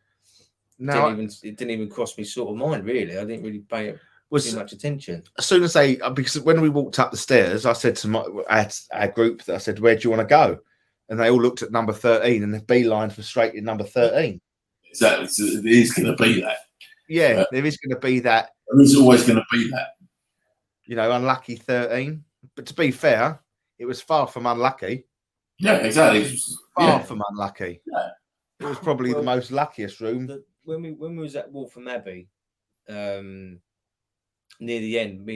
no, It didn't even cross me sort of mind, really. I didn't really pay too much attention. as soon as because when we walked up the stairs, I said to our group that I said, "Where do you want to go?" And they all looked at number 13 and the beeline for straight in number 13. Exactly. So it is going to be that. Yeah, there is going to be that. There's always going to be that. You know, unlucky 13. But to be fair, it was far from unlucky. Yeah, exactly. Far from unlucky. Yeah. It was probably the most luckiest room. When we was at Waltham Abbey, near the end,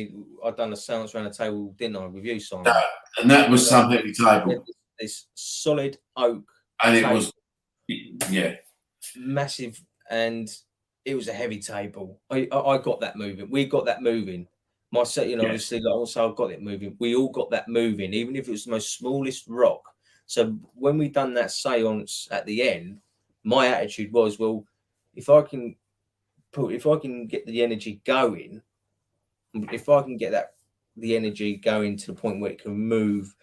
I'd done a seance around the table, didn't I, with you, Simon? No, and that was some heavy table. This solid oak, And it table, was, yeah. massive, and it was a heavy table. I got that moving. We got that moving. Myself, you know, obviously, like also I got it moving. We all got that moving, even if it was the most smallest rock. So when we done that seance at the end, my attitude was, well, if I can get the energy going, if I can get the energy going to the point where it can move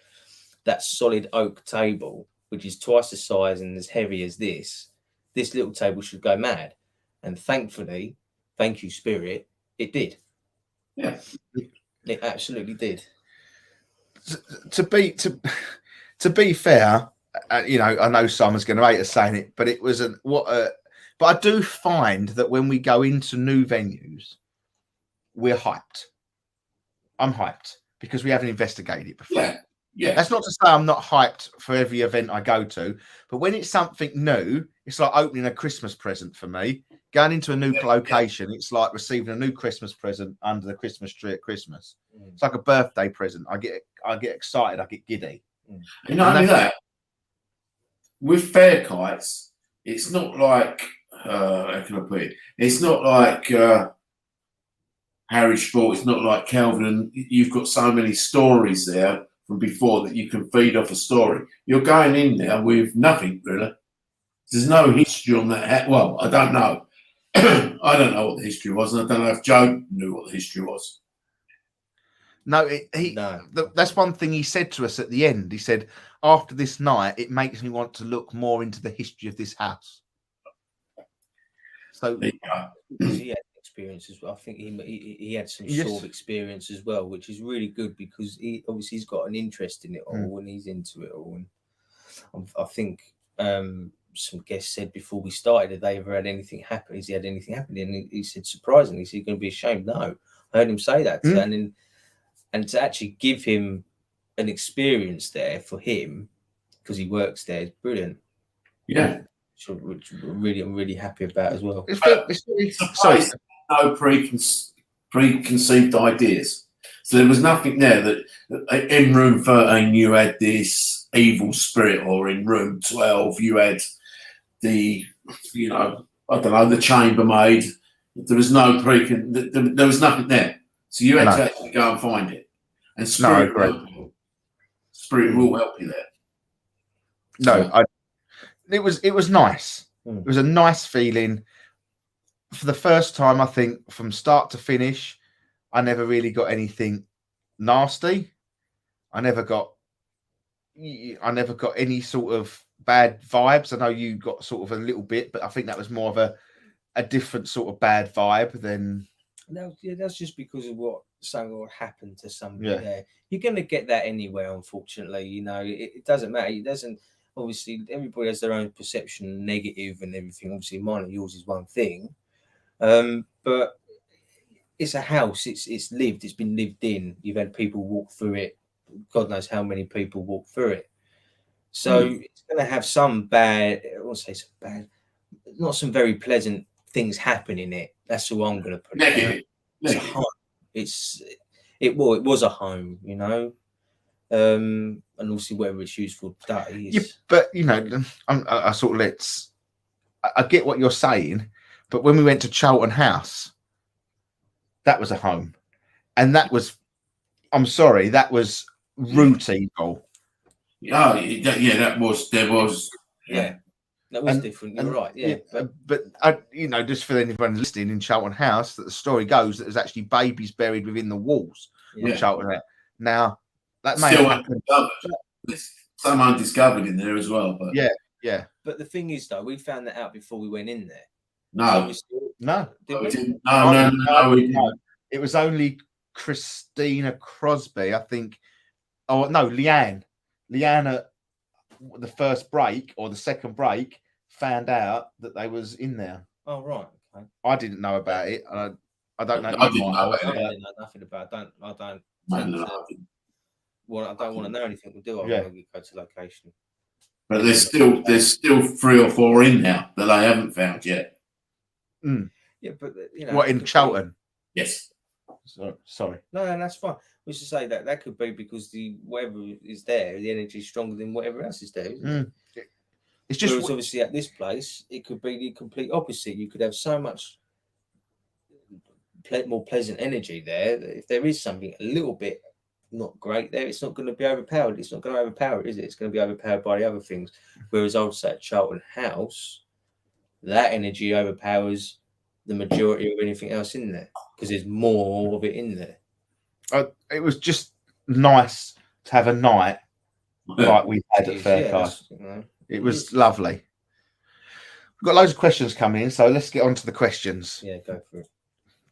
that solid oak table, which is twice the size and as heavy as this little table should go mad. And thankfully, thank you, Spirit, it did. Yeah. It absolutely did. To be fair, you know, I know Simon's going to hate us saying it, but it was but I do find that when we go into new venues, we're hyped. I'm hyped because we haven't investigated it before. Yeah. Yeah. That's not to say I'm not hyped for every event I go to, but when it's something new, it's like opening a Christmas present for me. Going into a new location, it's like receiving a new Christmas present under the Christmas tree at Christmas. It's like a birthday present. I get excited. I get giddy. And not only that, with fair kites, it's not like how can I put it? It's not like Harry Sport. It's not like Calvin. You've got so many stories there from before that you can feed off a story. You're going in there with nothing really. There's no history on that. Well, I don't know. I don't know what the history was, and I don't know if Joe knew what the history was. No, that's one thing he said to us at the end. He said, after this night, it makes me want to look more into the history of this house. So he had experience as well. I think he had some sort of experience as well, which is really good because he's got an interest in it all and he's into it all. And I think some guests said before we started, had they ever had anything happen? Has he had anything happen? And he said, surprisingly, is he going to be ashamed? No, I heard him say that. And to actually give him an experience there for him, because he works there, is brilliant. Yeah. Which I'm really happy about as well. Sorry, no preconceived ideas. So there was nothing there that in room 13 you had this evil spirit, or in room 12 you had the, you know, I don't know, the chambermaid. There was no there was nothing there. So you had to actually go and find it. And Spirit will help you there. No, it was nice. It was a nice feeling. For the first time, I think, from start to finish, I never really got anything nasty. I never got any sort of bad vibes. I know you got sort of a little bit, but I think that was more of a different sort of bad vibe than. No, yeah, that's just because of something will happen to somebody there. You're going to get that anywhere, unfortunately. You know, it doesn't matter. It doesn't. Obviously, everybody has their own perception, negative and everything. Obviously, mine and yours is one thing, but it's a house. It's lived. It's been lived in. You've had people walk through it. God knows how many people walk through it. So it's going to have some bad. I won't say some bad. Not some very pleasant things happen in it. That's all I'm going to put it. It's a home. It was a home, you know. And obviously whether it's useful today is... Yeah, but you know, I sort of I get what you're saying, but when we went to Charlton House, that was a home, and that was I'm sorry, that was routine ball. Oh, yeah, that was there was. Yeah, that was And- different. You're and- right. Yeah, but I, just for anyone listening in Charlton House, that the story goes that there's actually babies buried within the walls yeah. of Charlton House. Now that may Still have happened. undiscovered. There's some undiscovered in there as well, but Yeah, But the thing is, though, we found that out before we went in there. no, We still- no, did we we? didn't. No, we didn't. it was only Christina Crosby, I think. Oh no, Leanne at the first break or the second break found out that they was in there. Oh right. Okay. I didn't know about it. I don't know. I didn't know I about it. didn't know nothing about. I don't. No, tend no, to- I didn't. Well, I don't want to know anything. We do. I Yeah. want to go to location. But there's still 3 or 4 in there that I haven't found yet. Yeah, but you know. What it in could be- Charlton? Yes. Sorry. No, that's fine. We should say that could be because the whatever is there, the energy is stronger than whatever else is there. Isn't it? It's just Whereas obviously at this place, it could be the complete opposite. You could have so much more pleasant energy there. That if there is something a little bit not great there, it's not going to be overpowered. It's not going to overpower it, is it? It's going to be overpowered by the other things. Whereas also at Charlton House, that energy overpowers the majority of anything else in there because there's more of it in there. it was just nice to have a night like we had at Yeah, Fairkirk. that's, you know, It was lovely. We've got loads of questions coming in, so let's get on to the questions. yeah, go for it.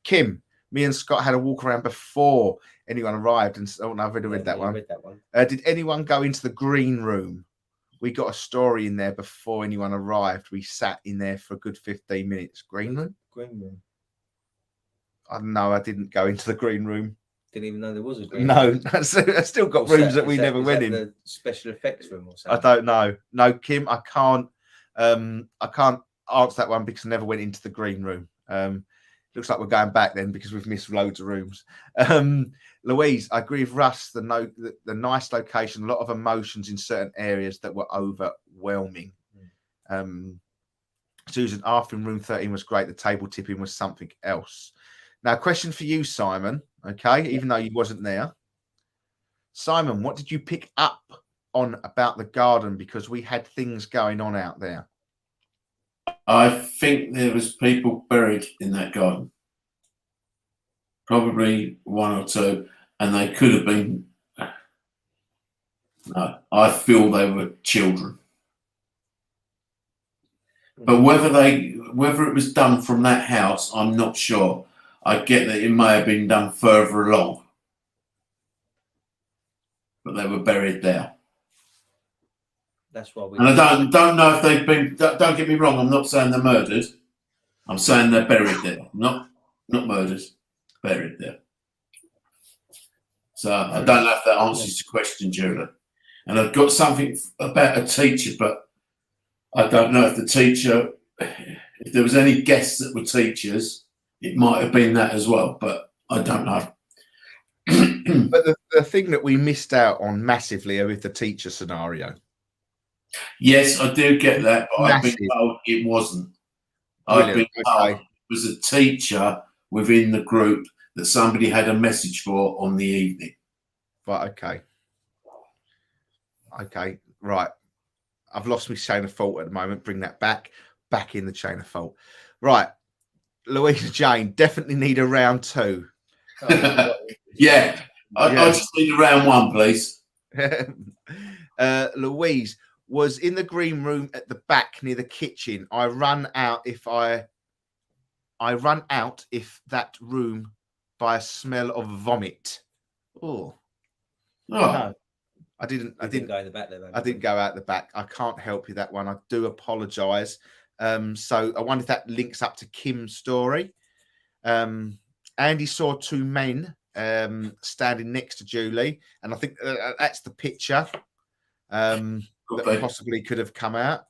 Kim, me and Scott had a walk around before anyone arrived, and no, I've already read that Yeah, one. read that one. Did anyone go into the green room? We got a story in there before anyone arrived. We sat in there for a good 15 minutes. Green room? Green room. I don't know. I didn't go into the green room. Didn't even know there was a green No, room. I still got What's rooms that Is we never is went that in. The special effects room or I something. don't know. No, Kim, I can't answer that one because I never went into the green room. Looks like we're going back then because we've missed loads of rooms. Louise, I agree with Russ. The nice location, a lot of emotions in certain areas that were overwhelming. Susan, after in room 13 was great. The table tipping was something else. Now, question for you, Simon. Okay, even though you wasn't there, Simon, what did you pick up on about the garden? Because we had things going on out there. I think there was people buried in that garden. Probably 1 or 2, and they could have been. No, I feel they were children. But whether it was done from that house, I'm not sure. I get that it may have been done further along, but they were buried there. That's why we. And I don't know if they've been. Don't get me wrong. I'm not saying they're murdered. I'm saying they're buried there. Not murdered, buried there. So I don't know if that answers your question, Julie. And I've got something about a teacher, but I don't know if the teacher, if there was any guests that were teachers, it might have been that as well. But I don't know. But the thing that we missed out on massively with the teacher scenario. Yes, I do get that, but I've been Massive. told it wasn't. I've been Brilliant. told Okay. it was a teacher within the group that somebody had a message for on the evening. Right, okay, right. I've lost my chain of thought at the moment. Bring that back in the chain of thought. Right, Louisa Jane, definitely need a round 2. Yeah, I Yeah. just need a round 1, please. Louise was in the green room at the back near the kitchen. I run out if that room by a smell of vomit. Oh. Oh, No, I didn't go in the back there. I didn't go out the back. I can't help you that one. I do apologise. So I wonder if that links up to Kim's story. Andy saw 2 men standing next to Julie, and I think that's the picture that okay. possibly could have come out.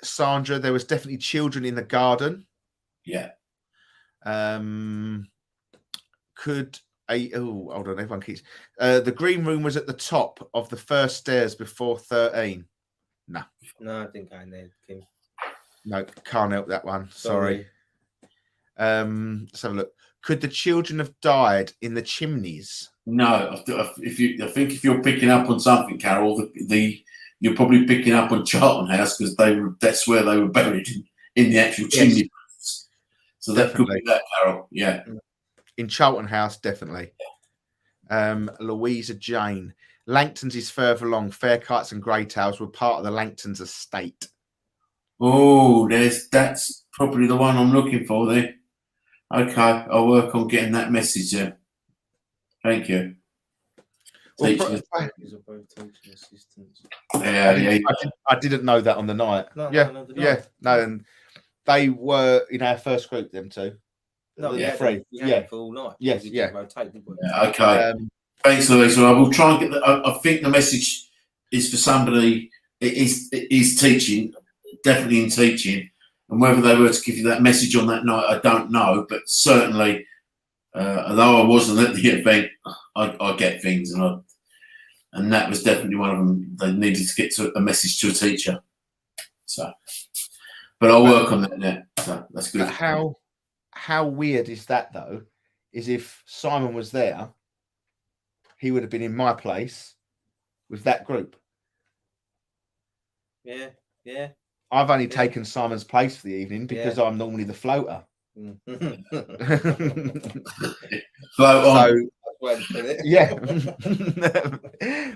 Sandra, there was definitely children in the garden. Yeah. Hold on, everyone keeps the green room was at the top of the first stairs before 13. No, I didn't go in there, Kim. No, can't help that one. Sorry. Let's have a look. Could the children have died in the chimneys? No, I think if you're picking up on something, Carol, you're probably picking up on Charlton House because that's where they were buried in the actual chimney. So that could be that, Carol. Yeah. In Charlton House, definitely. Louisa Jane. Langton's is further along. Fairkites and Greytails were part of the Langton's estate. Oh, that's probably the one I'm looking for there. Okay, I'll work on getting that message there. Thank you. Well, Teachers. These are both teaching assistants. Yeah. I didn't know that on the night. No, and they were in our first group, them two. No, The we had three. them- we had them for all night. Yes, We yeah. didn't rotate, did we? Yeah, okay. Thanks, Louisa. I will try and get that. I think the message is for somebody. It is teaching, definitely in teaching. And whether they were to give you that message on that night, I don't know. But certainly, although I wasn't at the event, I get things, and that was definitely one of them. They needed to get a message to a teacher. So, but I'll work on that now. So that's good. How weird is that though? Is if Simon was there, he would have been in my place with that group. Yeah. I've only taken Simon's place for the evening because I'm normally the floater. Float on. Yeah.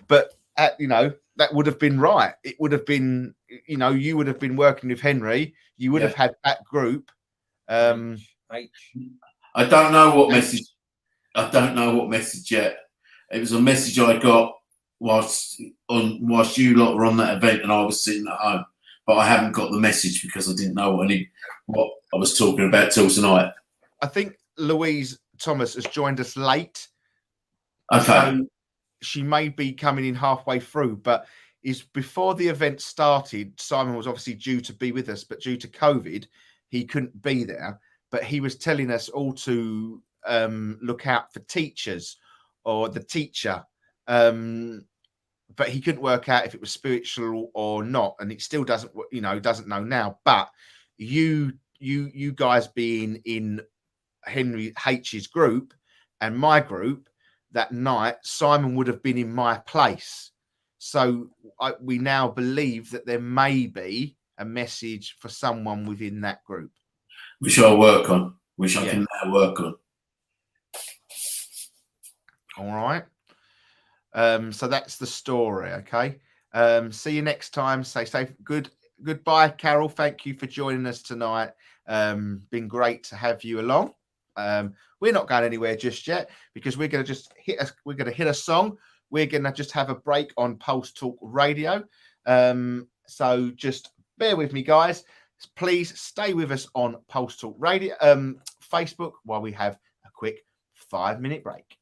But that would have been right. It would have been, you would have been working with Henry. You would have had that group. I don't know what message. I don't know what message yet. It was a message I got whilst you lot were on that event and I was sitting at home. But I haven't got the message because I didn't know what I was talking about till tonight. I think Louise Thomas has joined us late. Okay. So she may be coming in halfway through, but is before the event started, Simon was obviously due to be with us, but due to COVID, he couldn't be there. But he was telling us all to look out for teachers or the teacher. But he couldn't work out if it was spiritual or not, and it still doesn't know now. But you guys being in Henry H's group and my group that night, Simon would have been in my place. So we now believe that there may be a message for someone within that group, which I'll work on. Which I can now work on. All right. So that's the story. Okay. See you next time. Stay safe. Goodbye, Carol. Thank you for joining us tonight. Been great to have you along. We're not going anywhere just yet because we're going to just hit a song. We're going to just have a break on Pulse Talk Radio. So just bear with me, guys. Please stay with us on Pulse Talk Radio, Facebook, while we have a quick 5-minute break.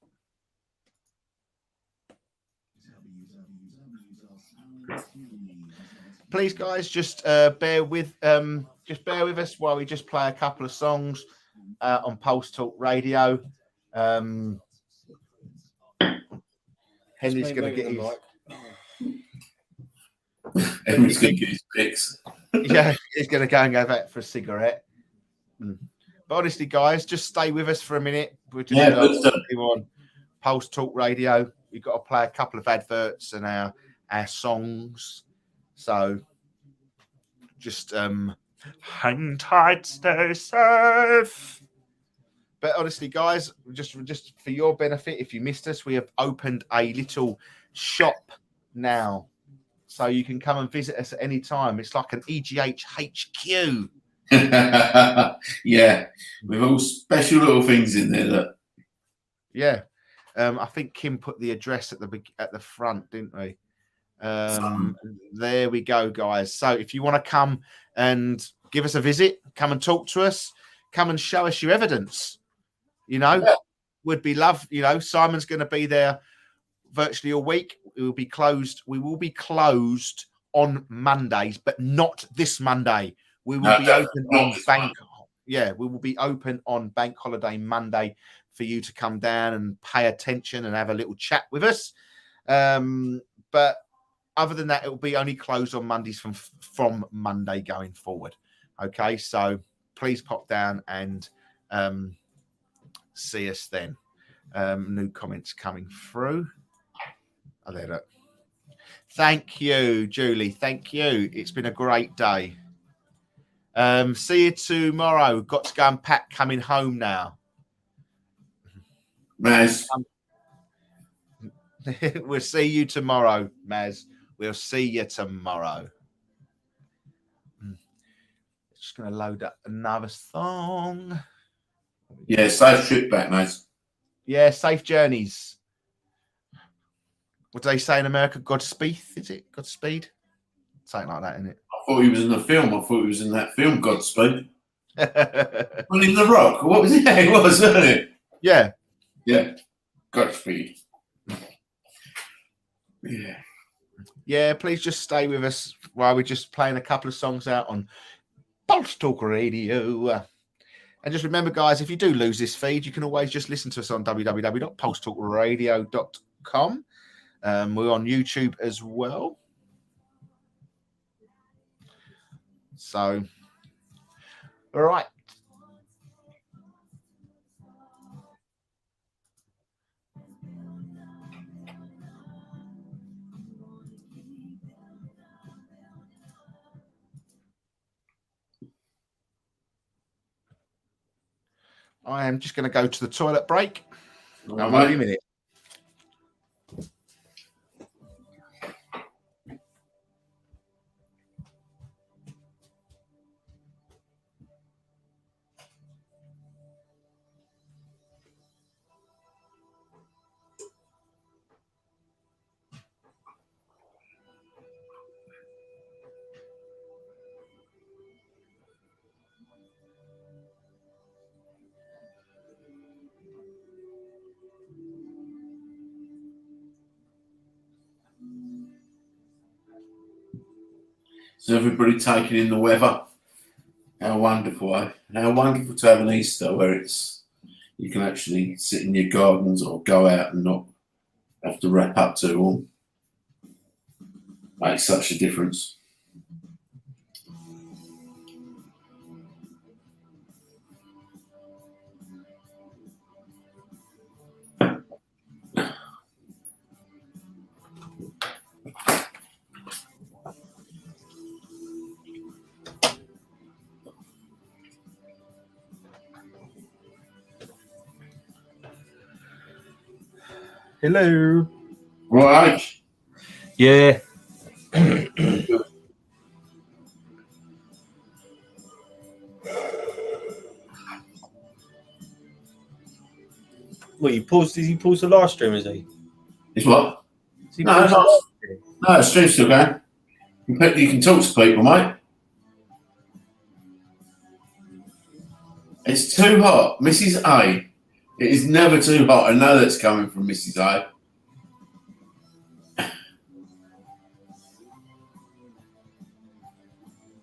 Please, guys, just bear with us while we just play a couple of songs on Pulse Talk Radio. Henry's going to get his. Henry's going to get his picks. Yeah, he's going to go and go back for a cigarette. But honestly, guys, just stay with us for a minute. We're just on Pulse Talk Radio. We've got to play a couple of adverts and our songs. So just hang tight, stay safe. But honestly, guys, just for your benefit, if you missed us, we have opened a little shop now. So you can come and visit us at any time. It's like an EGH HQ. Yeah, with all special little things in there. Look. Yeah, I think Kim put the address at the front, didn't we? There we go, guys. So if you want to come and give us a visit, come and talk to us, come and show us your evidence. Would be love. Simon's going to be there virtually all week. We will be closed. We will be closed on Mondays, but not this Monday. We will be open on bank. Yeah, we will be open on Bank Holiday Monday for you to come down and pay attention and have a little chat with us. But other than that, it will be only closed on Mondays from Monday going forward. Okay, so please pop down and see us then. New comments coming through. Oh, there, look. Thank you, Julie. Thank you. It's been a great day. See you tomorrow. Got to go and pack coming home now. Maz. We'll see you tomorrow, Maz. We'll see you tomorrow. Just going to load up another song. Yeah, safe trip back, Maz. Yeah, safe journeys. What do they say in America? Godspeed, is it? Godspeed? Something like that, isn't it? I thought he was in the film. I thought he was in that film, Godspeed. Well, in The Rock. What was it? Yeah, he was, wasn't it? Yeah. Yeah. Godspeed. Yeah. Yeah, please just stay with us while we're just playing a couple of songs out on Pulse Talk Radio. And just remember, guys, if you do lose this feed, you can always just listen to us on www.pulsetalkradio.com. We're on YouTube as well. So, all right. I am just going to go to the toilet break. I'll wait a minute. So everybody taking in the weather. How wonderful, eh? How wonderful to have an Easter where you can actually sit in your gardens or go out and not have to wrap up too warm. Makes such a difference. Hello. Right. Yeah. Well, did he pause the live stream, is he? It's what? Is he No, paused the not- live stream? No, the stream's still going. You can talk to people, mate. It's too hot. Mrs. A. It is never too hot. I know that's coming from Mrs. A.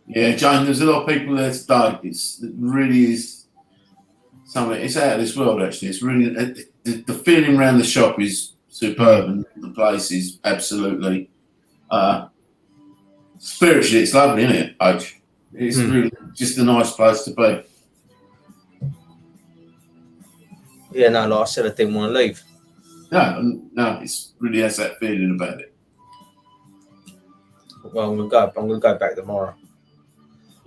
Yeah, Jane, there's a lot of people there today. It really is something. It's out of this world, actually. It's really the feeling around the shop is superb, and the place is absolutely spiritually. It's lovely, isn't it, Oach? It's really just a nice place to be. Yeah, no, like I said, I didn't want to leave. No, it's really has that feeling about it. Well, I'm gonna go back tomorrow.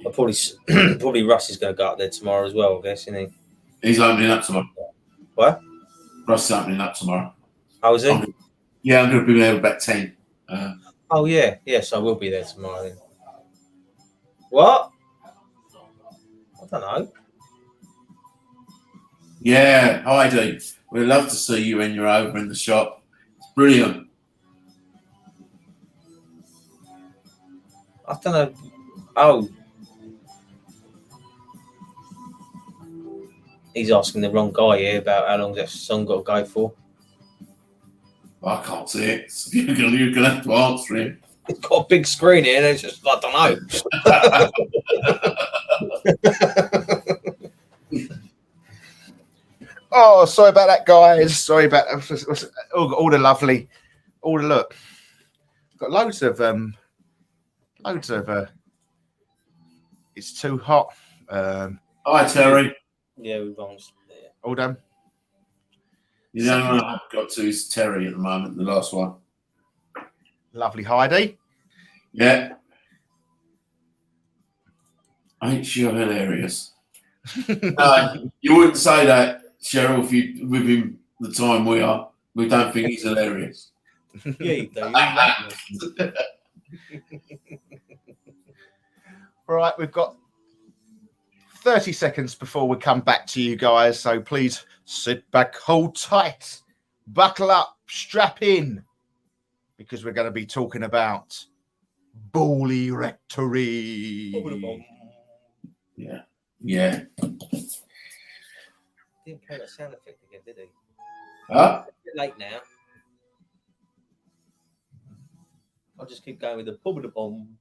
I'll probably Russ is gonna go up there tomorrow as well, I guess, isn't he? He's opening up tomorrow. What? Russ is opening up tomorrow. How is he? Yeah, I'm going to be there about 10. Oh yeah, yes, I will be there tomorrow then. What? I don't know. Yeah, Heidi, we'd love to see you when you're over in the shop. It's brilliant. I don't know. Oh. He's asking the wrong guy here about how long that song got to go for. I can't see it. So you're going to have to answer him. It's got a big screen here and it's just, I don't know. Oh, sorry about that, guys. Sorry about all the lovely, all the look. Got loads of. It's too hot. Hi, Terry. Yeah, we've gone. Yeah. All done. You know, what I've got to is Terry at the moment, the last one. Lovely Heidi. Yeah. Ain't she hilarious? No, you wouldn't say that, Cheryl, if you with him the time we are. We don't think he's hilarious. Yeah, you do. You love us. Right, we've got 30 seconds before we come back to you guys. So please sit back, hold tight, buckle up, strap in, because we're going to be talking about Bawley Rectory. Yeah. Yeah. Didn't play that sound effect again, did he? Huh? A bit late now. I'll just keep going with the bubble bomb.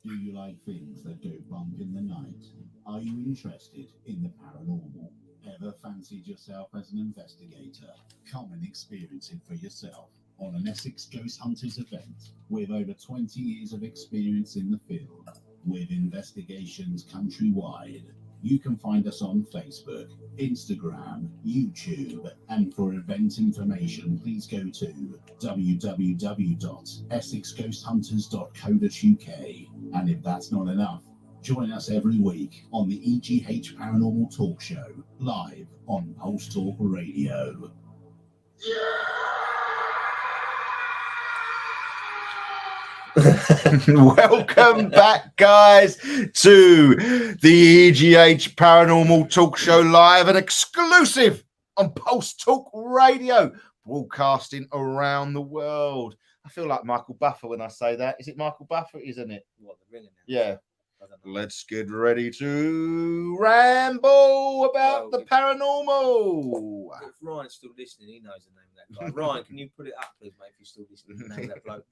Do you like things that go bump in the night? Are you interested in the paranormal? Ever fancied yourself as an investigator? Come and experience it for yourself on an Essex Ghost Hunters event with over 20 years of experience in the field with investigations countrywide. You can find us on Facebook, Instagram, YouTube, and for event information, please go to www.essexghosthunters.co.uk. And if that's not enough, join us every week on the EGH Paranormal Talk Show, live on Pulse Talk Radio. Welcome back, guys, to the EGH Paranormal Talk Show, live and exclusive on Pulse Talk Radio, broadcasting around the world. I feel like Michael Buffer when I say that. Is it Michael Buffer, isn't it? What, the ringing now? Yeah. I don't know. Let's get ready to ramble about Well, the paranormal. If Ryan's still listening, he knows the name of that guy. Ryan, can you put it up, please, mate, if you're still listening, the name of that bloke?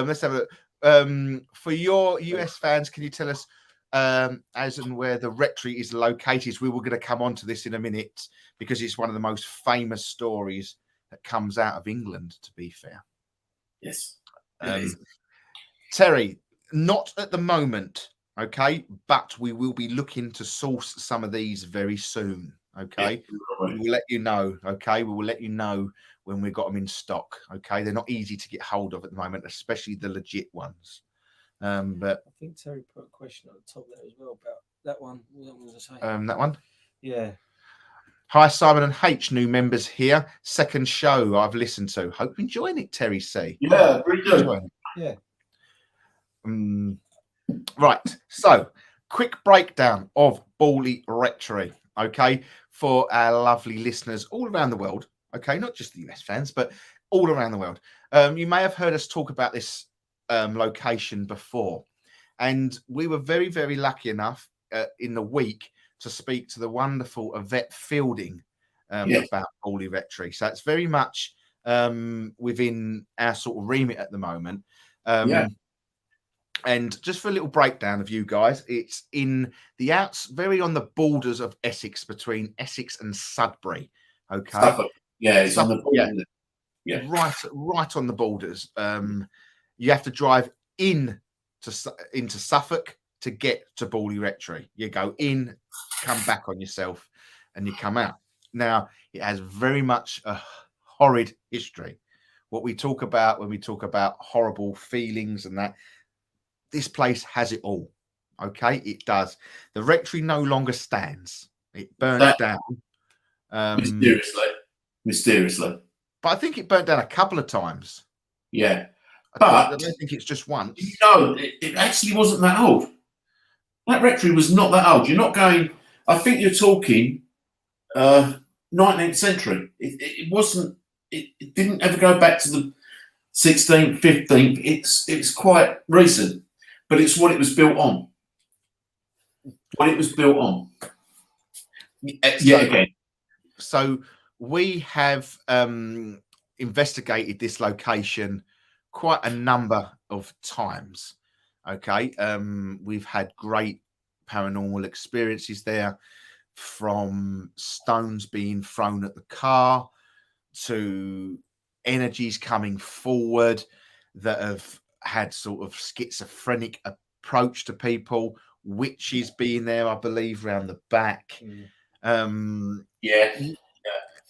Let's have a look. For your US fans, can you tell us as and where the rectory is located? We were going to come on to this in a minute because it's one of the most famous stories that comes out of England, to be fair. Yes. Terry, not at the moment, okay, but we will be looking to source some of these very soon, okay? Yeah. We will let you know, okay? We will let you know when we've got them in stock, okay? They're not easy to get hold of at the moment, especially the legit ones. But I think Terry put a question on the top there as well about that one. What was I saying? that one. Yeah. Hi, Simon and H, new members here. Second show I've listened to. Hope you're enjoying it, Terry C. Yeah, very good. Enjoying it. Yeah. Right, so quick breakdown of Bawley Rectory, okay, for our lovely listeners all around the world, okay, not just the US fans, but all around the world. You may have heard us talk about this location before, and we were very, very lucky enough in the week to speak to the wonderful Yvette Fielding about Bawley Rectory. So it's very much within our sort of remit at the moment. And just for a little breakdown of you guys, it's in the very on the borders of Essex, between Essex and Sudbury. Okay. Suffolk. Yeah, it's on the border. Yeah. Right on the borders. You have to drive into Suffolk to get to Bawley Rectory. You go in, come back on yourself, and you come out. Now, it has very much a horrid history. What we talk about when we talk about horrible feelings and that, this place has it all. Okay, it does. The rectory no longer stands. It burnt down. Mysteriously. But I think it burnt down a couple of times. Yeah. I don't think it's just once. No, it actually wasn't that old. That rectory was not that old. You're not going, I think you're talking 19th century. It wasn't, it didn't ever go back to the 16th, 15th. It's quite recent, but it's what it was built on. Again. So we have investigated this location quite a number of times. Okay. We've had great paranormal experiences there, from stones being thrown at the car to energies coming forward that have had sort of schizophrenic approach to people, witches being there, I believe, round the back. Yeah.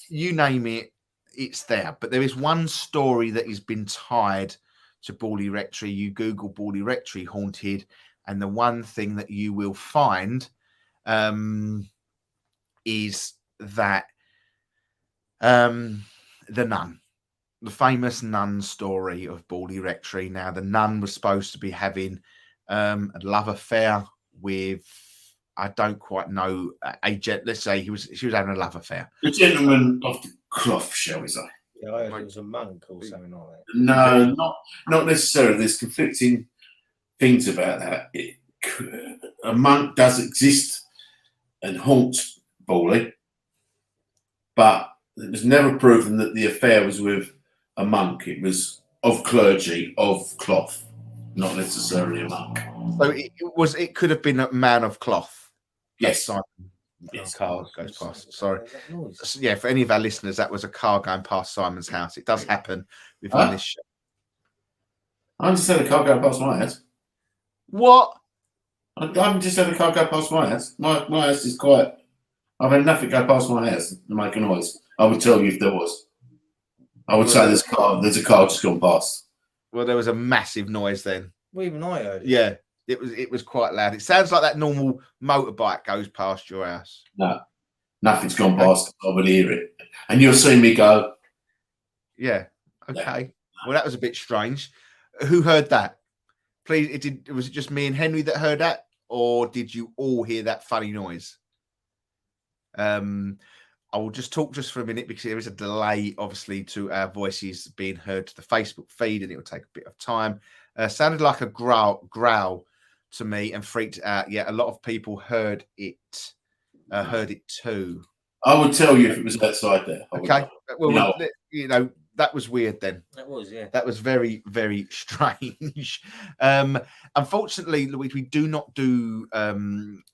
You name it, it's there. But there is one story that has been tied to Borley Rectory. You Google Borley Rectory haunted, and the one thing that you will find is that the nun, the famous nun story of Borley Rectory. Now, the nun was supposed to be having a love affair with, I don't quite know, let's say she was having a love affair. The gentleman of the cloth, shall we say? Yeah, I heard it was a monk or something like that. No, not necessarily. There's conflicting things about that. A monk does exist and haunts Borley, but it was never proven that the affair was with a monk. It was of clergy, of cloth, not necessarily a monk. So it could have been a man of cloth. Yes. Simon. Yes. Car goes past. Sorry. Yeah, for any of our listeners, that was a car going past Simon's house. It does happen within this show. I just had a car go past my house. What? I haven't just had a car go past my house. My house is quiet. I've had nothing go past my house and make a noise. I would tell you if there was. I would say there's a car just gone past. Well, there was a massive noise then. Well, even I heard it. Yeah, it was quite loud. It sounds like that normal motorbike goes past your house. No, nothing's gone past. I would hear it, and you'll see me go. Yeah. Okay. Well, that was a bit strange. Who heard that? Please, was it just me and Henry that heard that, or did you all hear that funny noise? I will just talk just for a minute because there is a delay, obviously, to our voices being heard to the Facebook feed, and it will take a bit of time. Sounded like a growl to me and freaked out. Yeah, a lot of people heard it too. I would tell you if it was outside there. Okay. Well, that was weird then. That was, yeah. That was very, very strange. Unfortunately, Louise, we do not do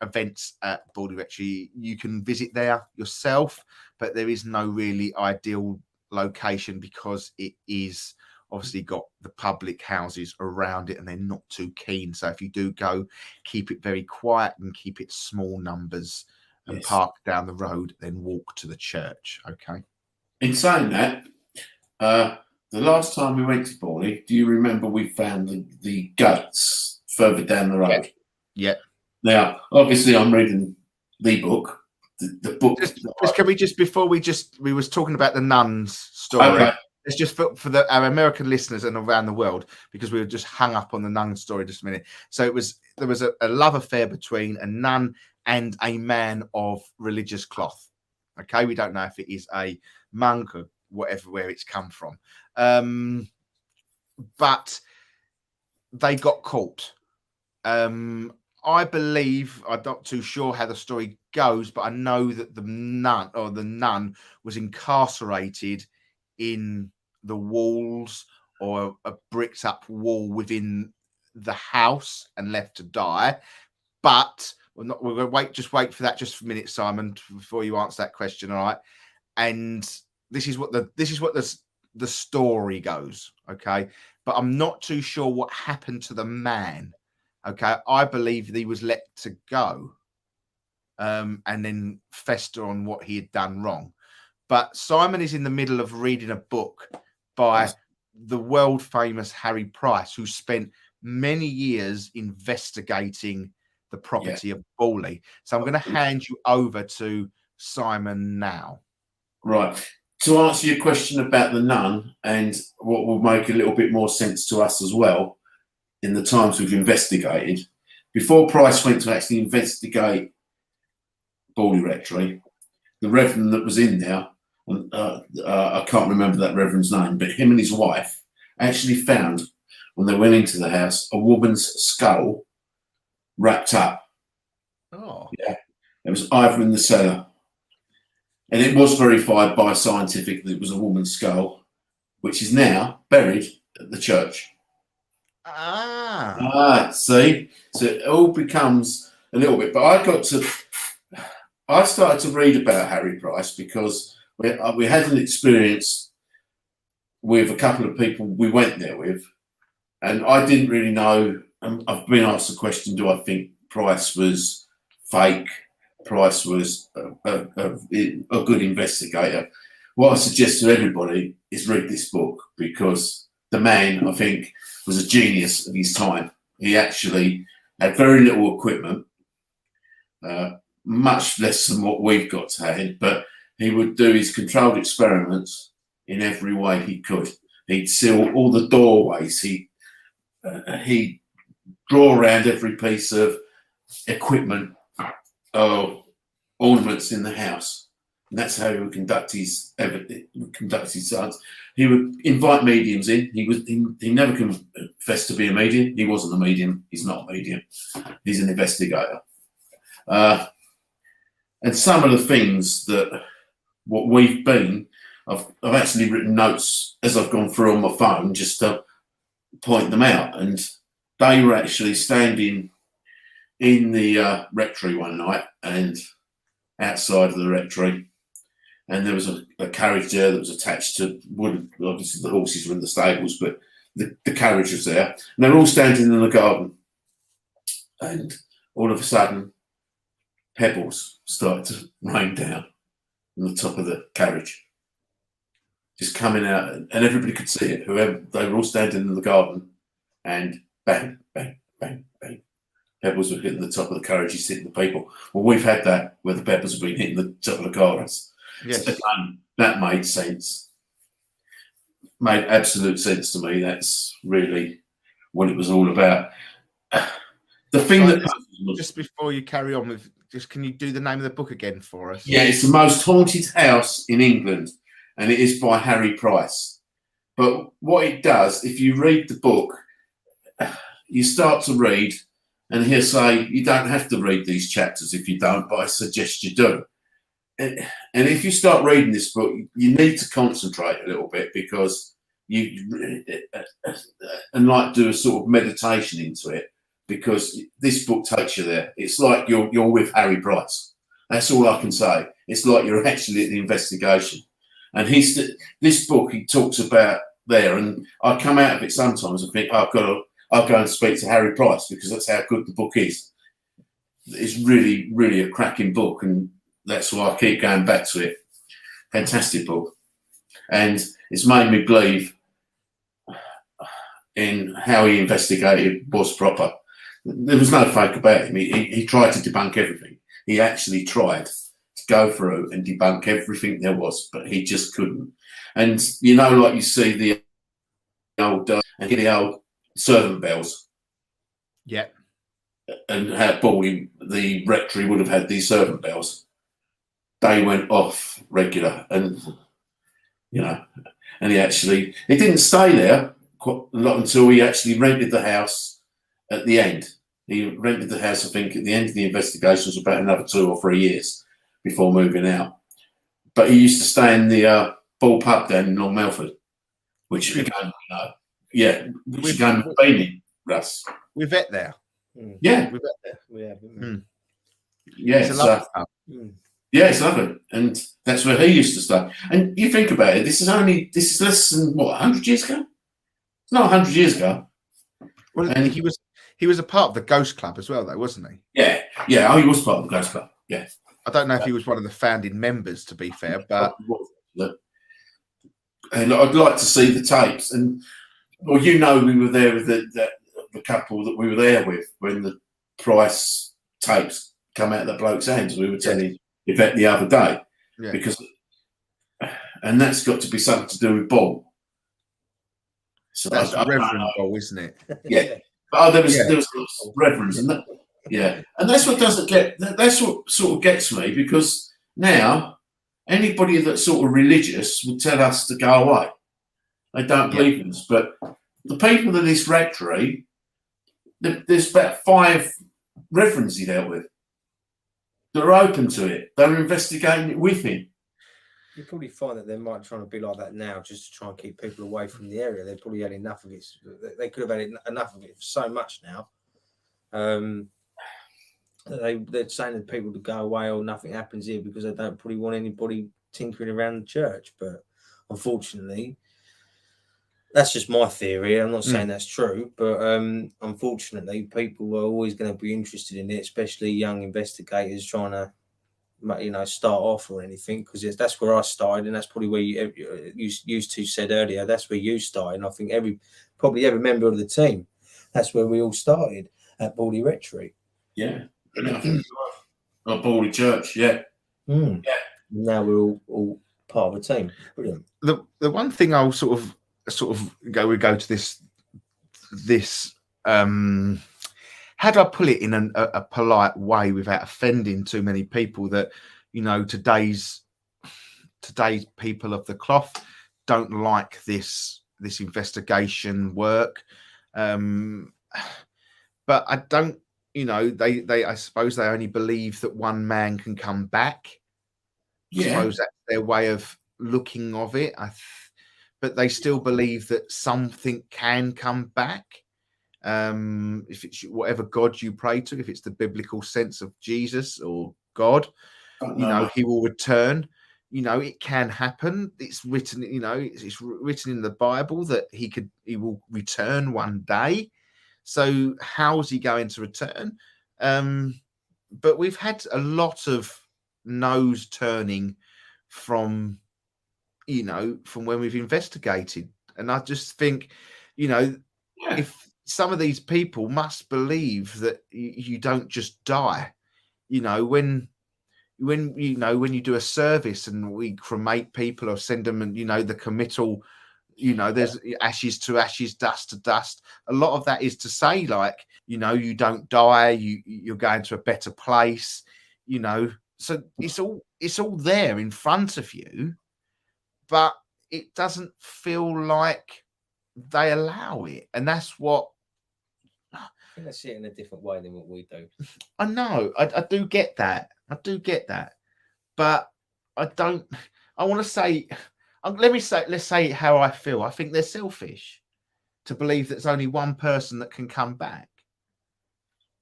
events at Borley Rectory. You can visit there yourself, but there is no really ideal location because it is obviously got the public houses around it and they're not too keen. So if you do go, keep it very quiet and keep it small numbers and park down the road, then walk to the church. Okay. In saying that, the last time we went to Borley, do you remember we found the gates further down the road? Yeah. Now, obviously, I'm reading the book. The book. Can we just, before we was talking about the nuns story. Okay. It's just for our American listeners and around the world, because we were just hung up on the nun story just a minute. So there was a love affair between a nun and a man of religious cloth. Okay, we don't know if it is a monk or whatever, where it's come from. But they got caught. I believe, I'm not too sure how the story goes, but I know that the nun was incarcerated in the walls or a bricked up wall within the house and left to die. But we're going to wait for that just for a minute, Simon, before you answer that question. All right. And this is what the story goes. Okay. But I'm not too sure what happened to the man. Okay. I believe he was let to go and then fester on what he had done wrong. But Simon is in the middle of reading a book by the world famous Harry Price, who spent many years investigating the property of Borley. So I'm going to hand you over to Simon now. Right. To answer your question about the nun and what will make a little bit more sense to us as well in the times we've investigated, before Price went to actually investigate Borley Rectory, the reverend that was in there, I can't remember that reverend's name, but him and his wife actually found, when they went into the house, a woman's skull wrapped up. Oh. Yeah. It was either in the cellar. And it was verified by scientific that it was a woman's skull, which is now buried at the church. See? So it all becomes a little bit. But I started to read about Harry Price because we had an experience with a couple of people we went there with, and I didn't really know. I've been asked the question, do I think Price was fake. Price was a good investigator. What I suggest to everybody is read this book, because the man, I think, was a genius of his time. He actually had very little equipment, much less than what we've got to hand, but he would do his controlled experiments in every way he could. He'd seal all the doorways. He'd draw around every piece of equipment or ornaments in the house. And that's how he would conduct his science. He would invite mediums in. He never confessed to be a medium. He wasn't a medium. He's not a medium. He's an investigator. And some of the things that what we've been, I've actually written notes as I've gone through on my phone just to point them out. And they were actually standing in the rectory one night and outside of the rectory. And there was a carriage there that was attached to wood. Obviously, the horses were in the stables, but the carriage was there. And they were all standing in the garden. And all of a sudden, pebbles started to rain down on the top of the carriage, just coming out, and everybody could see it. Whoever, they were all standing in the garden, and bang, bang, bang, bang. Pebbles were hitting the top of the carriages, hitting the people. Well, we've had that where the pebbles have been hitting the top of the cars. Yes. So again, that made sense. Made absolute sense to me. That's really what it was all about. The thing that just before you carry on with, just can you do the name of the book again for us? Yeah, it's The Most Haunted House in England, and it is by Harry Price. But what it does, if you read the book, you start to read, and he'll say, you don't have to read these chapters if you don't, but I suggest you do. And if you start reading this book, you need to concentrate a little bit, because and like do a sort of meditation into it, because this book takes you there. It's like you're with Harry Price. That's all I can say. It's like you're actually at the investigation. And this book he talks about there, and I come out of it sometimes and think, I'll go and speak to Harry Price, because that's how good the book is. It's really, really a cracking book, and that's why I keep going back to it. Fantastic book. And it's made me believe in how he investigated was proper. There was no fake about him. He tried to debunk everything. He actually tried to go through and debunk everything there was, but he just couldn't. And, you know, like you see the old servant bells. Yeah. And how boring the rectory would have had these servant bells. They went off regular, and you know, and he didn't stay there quite a lot until he actually rented the house at the end. He rented the house, I think, at the end of the investigation, was about another 2 or 3 years before moving out. But he used to stay in the Bull Pub down in Long Melford, which again, which again we've been in, Russ. We've met there. Yeah, we've met there. We have. Yeah, It's a lovely pub. Yeah, it's lovely, and that's where he used to stay. And you think about it, this is less than what, 100 years ago? It's not 100 years ago. Well, and he was a part of the Ghost Club as well, though, wasn't he? Yeah. Oh, he was part of the Ghost Club. Yeah. I don't know if he was one of the founding members, to be fair, but and I'd like to see the tapes. And well, you know, we were there with the couple that we were there with when the Price tapes come out of the bloke's hands. We were telling Yvette the other day, because, and that's got to be something to do with Bob. So that's Reverend Bob, isn't it? Yeah. But there was reverends, and that, and that's what doesn't get. That's what sort of gets me, because now anybody that's sort of religious would tell us to go away. They don't believe in us, but the people in this rectory, there's about 5 reverends he dealt with. They're open to it. They're investigating it with him. You probably find that they might try to be like that now, just to try and keep people away from the area. They probably had enough of it. They could have had enough of it for so much now. They're saying to people to go away or nothing happens here, because they don't probably want anybody tinkering around the church. But unfortunately, That's just my theory. I'm not saying that's true, but unfortunately, people are always going to be interested in it, especially young investigators trying to, start off or anything. Because that's where I started, and that's probably where you two said earlier. That's where you started. And I think probably every member of the team, that's where we all started at Baldy Rectory. Yeah. I think you're right. Baldy Church. Yeah. Yeah. Now we're all part of a team. Brilliant. The one thing I'll sort of go to this how do I put it in a polite way without offending too many people, that today's people of the cloth don't like this investigation work, but I don't, they I suppose they only believe that one man can come back. I suppose that's their way of looking of it. But they still believe that something can come back. If it's whatever God you pray to, if it's the biblical sense of Jesus or God, he will return. It can happen. It's written, it's written in the Bible that he will return one day. So how's he going to return? But we've had a lot of nose turning from when we've investigated. And I just think, if some of these people must believe that you don't just die, when you do a service and we cremate people or send them, and the committal, there's ashes to ashes, dust to dust. A lot of that is to say, like, you don't die, you're going to a better place, so it's all there in front of you, but it doesn't feel like they allow it. And that's what I think they see it in a different way than what we do. I know. I do get that. But I want to say, let's say how I feel. I think they're selfish to believe that there's only one person that can come back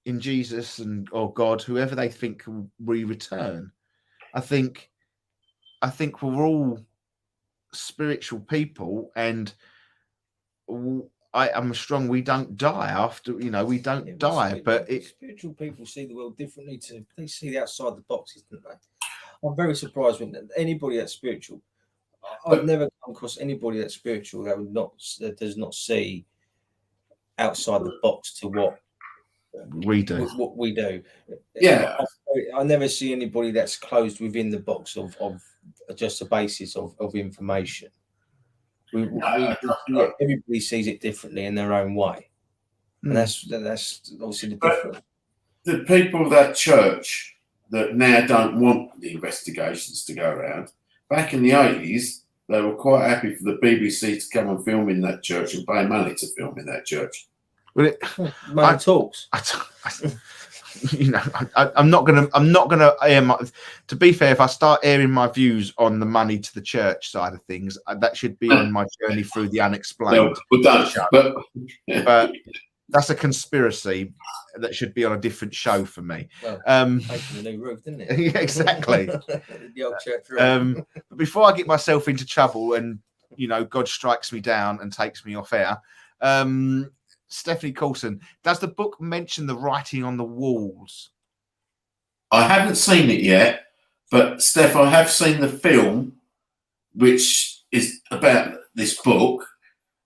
in Jesus or God, whoever they think will return. I think we're all spiritual people, and I'm strong. We don't die after, we don't die. But spiritual people see the world differently too. They see the outside the boxes, don't they? I'm very surprised when anybody that's spiritual. I've never come across anybody that's spiritual that does not see outside the box to what we do. What we do. Yeah. I never see anybody that's closed within the box of just a basis of information. Everybody sees it differently in their own way, and that's obviously the difference. The people of that church that now don't want the investigations to go around, back in the 80s, they were quite happy for the BBC to come and film in that church and pay money to film in that church. Well, money talks. I'm not gonna air my. To be fair, if I start airing my views on the money to the church side of things, that should be on my journey through the unexplained. But that's a conspiracy that should be on a different show for me. Well, making a new roof, didn't it? Yeah, exactly. The old church roof. But before I get myself into trouble and God strikes me down and takes me off air, Stephanie Coulson, does the book mention the writing on the walls? I haven't seen it yet, but Steph, I have seen the film, which is about this book,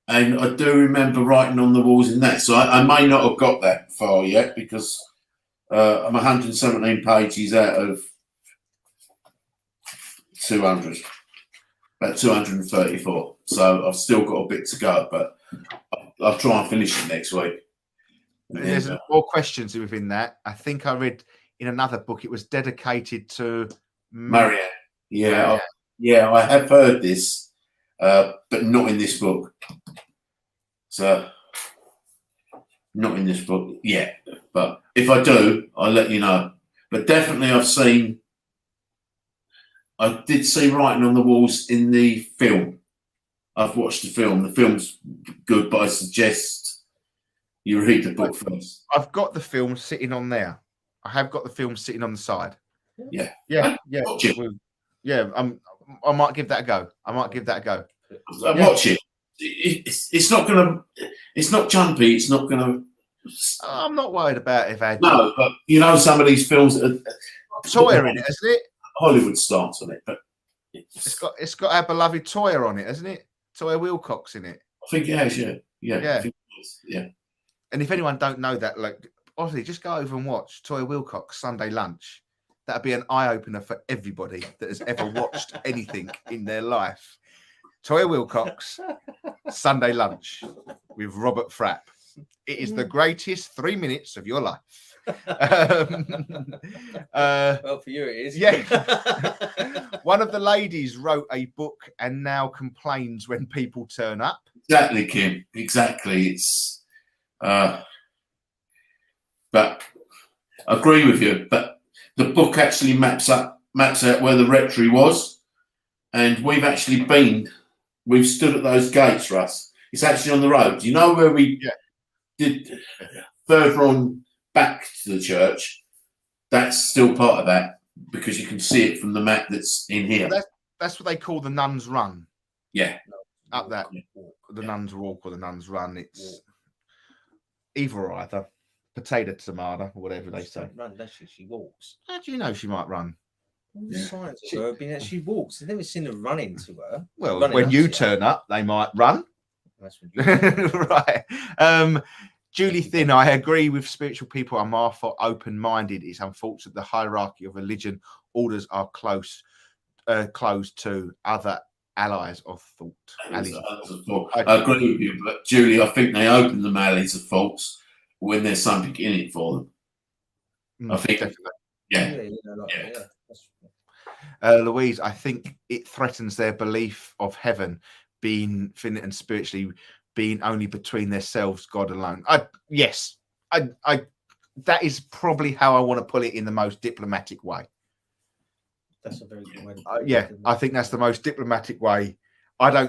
and I do remember writing on the walls in that. So I may not have got that far yet, because I'm 117 pages out of 200, about 234. So I've still got a bit to go, but I'll try and finish it next week. There's more questions within that. I think I read in another book it was dedicated to Marianne. Yeah, I have heard this, but not in this book. So, not in this book yet. But if I do, I'll let you know. But definitely, I did see writing on the walls in the film. I've watched the film. The film's good, but I suggest you read the book first. I've got the film sitting on there. I have got the film sitting on the side. Yeah. I might give that a go. Watch it. it's not gonna. It's not jumpy. It's not gonna. I'm not worried about if I No, but you know, some of these films that Toya in it, hasn't it? Hollywood starts on it, but It's got our beloved Toya on it, hasn't it? Toya Wilcox in it. I think it has, yeah. Yeah. I think it is, yeah. And if anyone don't know that, like, honestly, just go over and watch Toya Wilcox Sunday Lunch. That'd be an eye opener for everybody that has ever watched anything in their life. Toya Wilcox Sunday Lunch with Robert Frapp. It is the greatest 3 minutes of your life. Well, for you it is. Yeah. One of the ladies wrote a book and now complains when people turn up. Exactly, Kim. Exactly. It's but I agree with you. But the book actually maps out where the rectory was, and we've stood at those gates, Russ. It's actually on the road. Do you know where we did further on back to the church? That's still part of that because you can see it from the map that's in here. That's what they call the Nuns Run. Yeah. Up that the Nuns Walk or the Nuns Run. It's either or either. Potato, tomato, or whatever they say. Run, does she? She walks. How do you know she might run? The signs of her have been that she walks. I've never seen her run into her. Well, Running when up you to turn up, they might run. That's when you Right. Julie Thin, I agree with spiritual people are more for open-minded. It's unfortunate the hierarchy of religion orders are closed to other allies of thought. I agree with you, but Julie, I think they open the alleys of thoughts when there's something in it for them. I think, definitely. Louise, I think it threatens their belief of heaven being finite and spiritually being only between themselves, God alone. Yes, that is probably how I want to put it in the most diplomatic way. That's a very good way. I think that's the most diplomatic way. I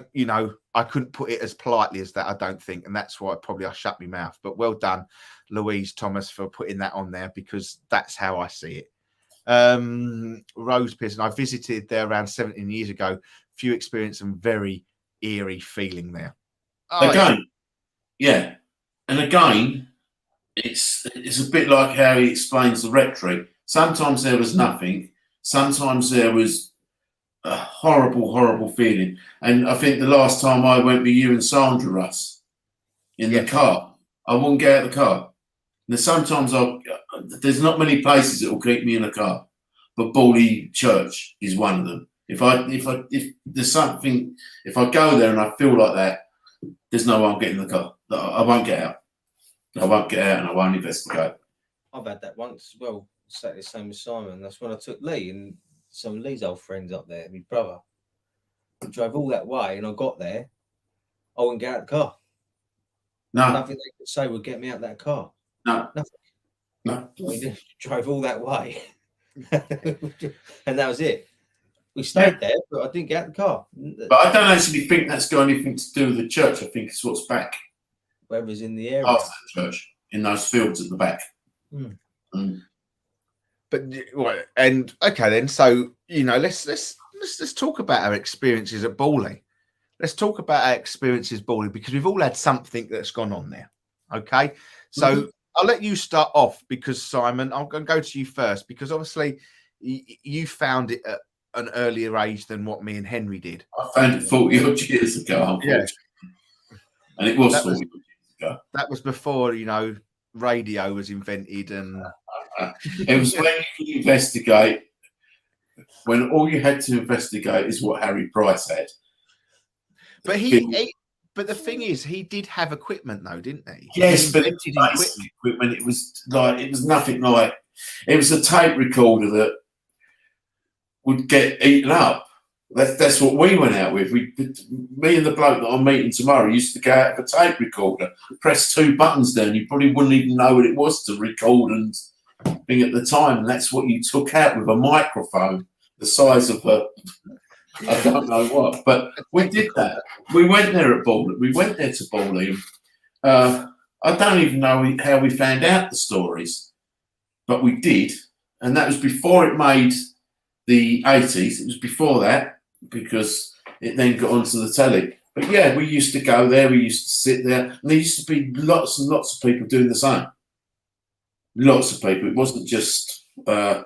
couldn't put it as politely as that, I don't think. And that's why probably I shut my mouth. But well done, Louise Thomas, for putting that on there because that's how I see it. Rose Pearson, I visited there around 17 years ago. Few experience some very eerie feeling there. And again, it's a bit like how he explains the rectory. Sometimes there was nothing. Sometimes there was a horrible, horrible feeling. And I think the last time I went with you and Sandra, Russ, in the car, I wouldn't get out of the car. Now, sometimes there's not many places that will keep me in a car, but Bawley Church is one of them. If there's something, if I go there and I feel like that, there's no way I'm getting in the car. I won't get out. I won't get out and I won't investigate. I've had that once as well. Exactly the same with Simon. That's when I took Lee and some of Lee's old friends up there, my brother. I drove all that way and I got there. I wouldn't get out of the car. No. Nothing they could say would get me out of that car. No. Nothing. No. We drove all that way. And that was it. We stayed there, but I didn't get out of the car. But I don't actually think that's got anything to do with the church. I think it's what's back. Whoever's in the area. After the church, in those fields at the back. But and okay then, so let's talk about our experiences at Bawley. Let's talk about our experiences Bawley because we've all had something that's gone on there. Okay, so I'll let you start off because Simon, I'm going to go to you first because obviously you found it at an earlier age than what me and Henry did. I found it 40 odd years ago, unfortunately. And it was 40 odd years ago. That was before radio was invented and. It was when you investigate, when all you had to investigate is what Harry Price had. But but the thing is, he did have equipment though, didn't he? Yes, but equipment. It was nothing like. It was a tape recorder that would get eaten up. That's what we went out with. Me and the bloke that I'm meeting tomorrow used to go out with a tape recorder, press 2 buttons down. You probably wouldn't even know what it was to record and thing at the time. And that's what you took out with a microphone, the size of I don't know what. But we did that. We went there at Bawley. We went there to Bawley. I don't even know how we found out the stories, but we did. And that was before it made the 80s. It was before that because it then got onto the telly. But yeah, we used to go there. We used to sit there, and there used to be lots and lots of people doing the same. Lots of people. It wasn't just one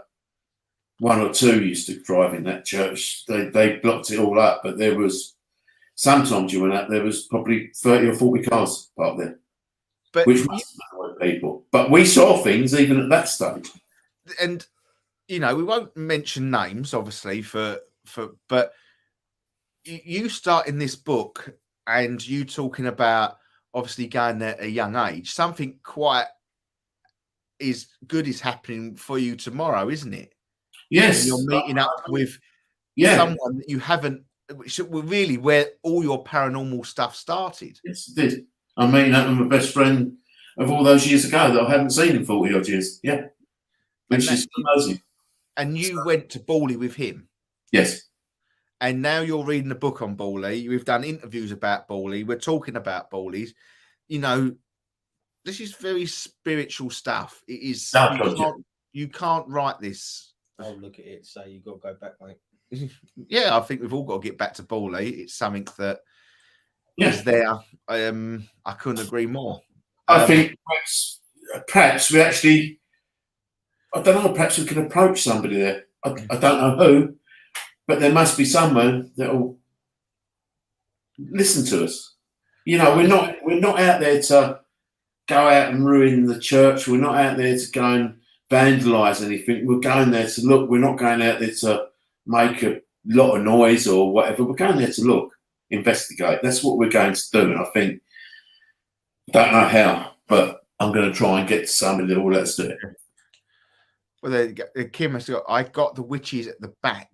or two used to drive in that church. They blocked it all up, but there was sometimes you went out there was probably 30 or 40 cars parked there, But which must annoy people. But we saw things even at that stage. and you know, we won't mention names, obviously, but you start in this book and you talking about obviously going there at a young age. Something quite is good is happening for you tomorrow, isn't it? Yes, And you're meeting up with someone that you haven't, which really where all your paranormal stuff started. Yes, it did. I'm meeting up with my best friend of all those years ago that I haven't seen in 40 odd years. Yeah. Which is amazing. And you went to Bawley with him. Yes. And now you're reading a book on Bawley. We've done interviews about Bawley. We're talking about Bawleys. You know, this is very spiritual stuff. It is. You can't write this. I'll look at it and say you've got to go back, mate. Yeah, I think we've all got to get back to Bawley. It's something that is there. I couldn't agree more. I think perhaps we actually, I don't know, perhaps we can approach somebody there. I don't know who, but there must be someone that will listen to us. You know, we're not out there to go out and ruin the church. We're not out there to go and vandalise anything. We're going there to look. We're not going out there to make a lot of noise or whatever. We're going there to look, investigate. That's what we're going to do. And I think, don't know how, but I'm going to try and get to somebody that will let us do it. Well, there you go. Kim has got, I got the witches at the back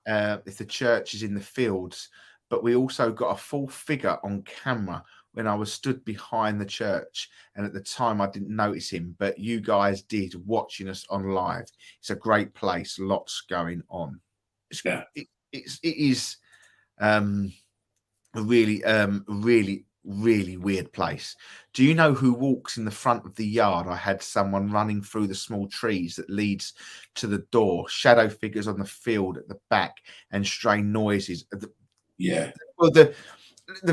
if the church is in the fields, but we also got a full figure on camera when I was stood behind the church. And at the time I didn't notice him, but you guys did watching us on live. It's a great place. Lots going on. It is a really weird place. Do you know who walks in the front of the yard? I had someone running through the small trees that leads to the door, shadow figures on the field at the back, and strange noises. Well,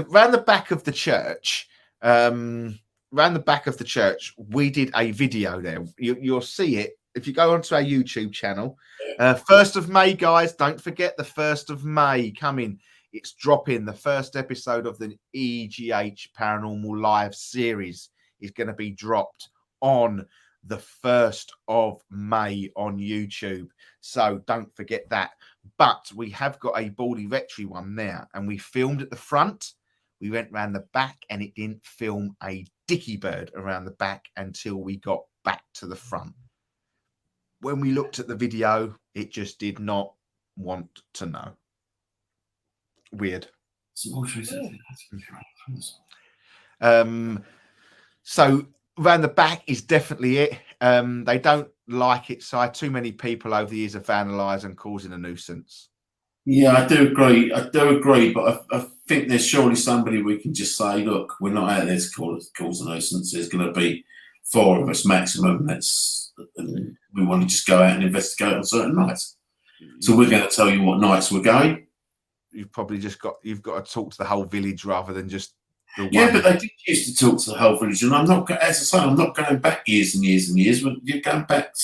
round the back of the church, we did a video there. You'll see it if you go onto our YouTube channel. 1st of May, guys, don't forget the 1st of May coming. It's dropping. The first episode of the EGH Paranormal Live series is going to be dropped on the 1st of May on YouTube. So don't forget that. But we have got a Bawley Rectory one there, and we filmed at the front. We went around the back, and it didn't film a dicky bird around the back until we got back to the front. When we looked at the video, it just did not want to know. Weird. So around the back is definitely it. They don't like it, so too many people over the years have vandalised and causing a nuisance. Yeah, I do agree. But I think there's surely somebody we can just say, look, we're not out there to cause a nuisance. There's going to be 4 of us maximum. And we want to just go out and investigate on certain nights. So we're going to tell you what nights we're going. You've got to talk to the whole village rather than just the one. Yeah, but they did used to talk to the whole village, and I'm not, as I say, I'm not going back years and years and years. But you're going back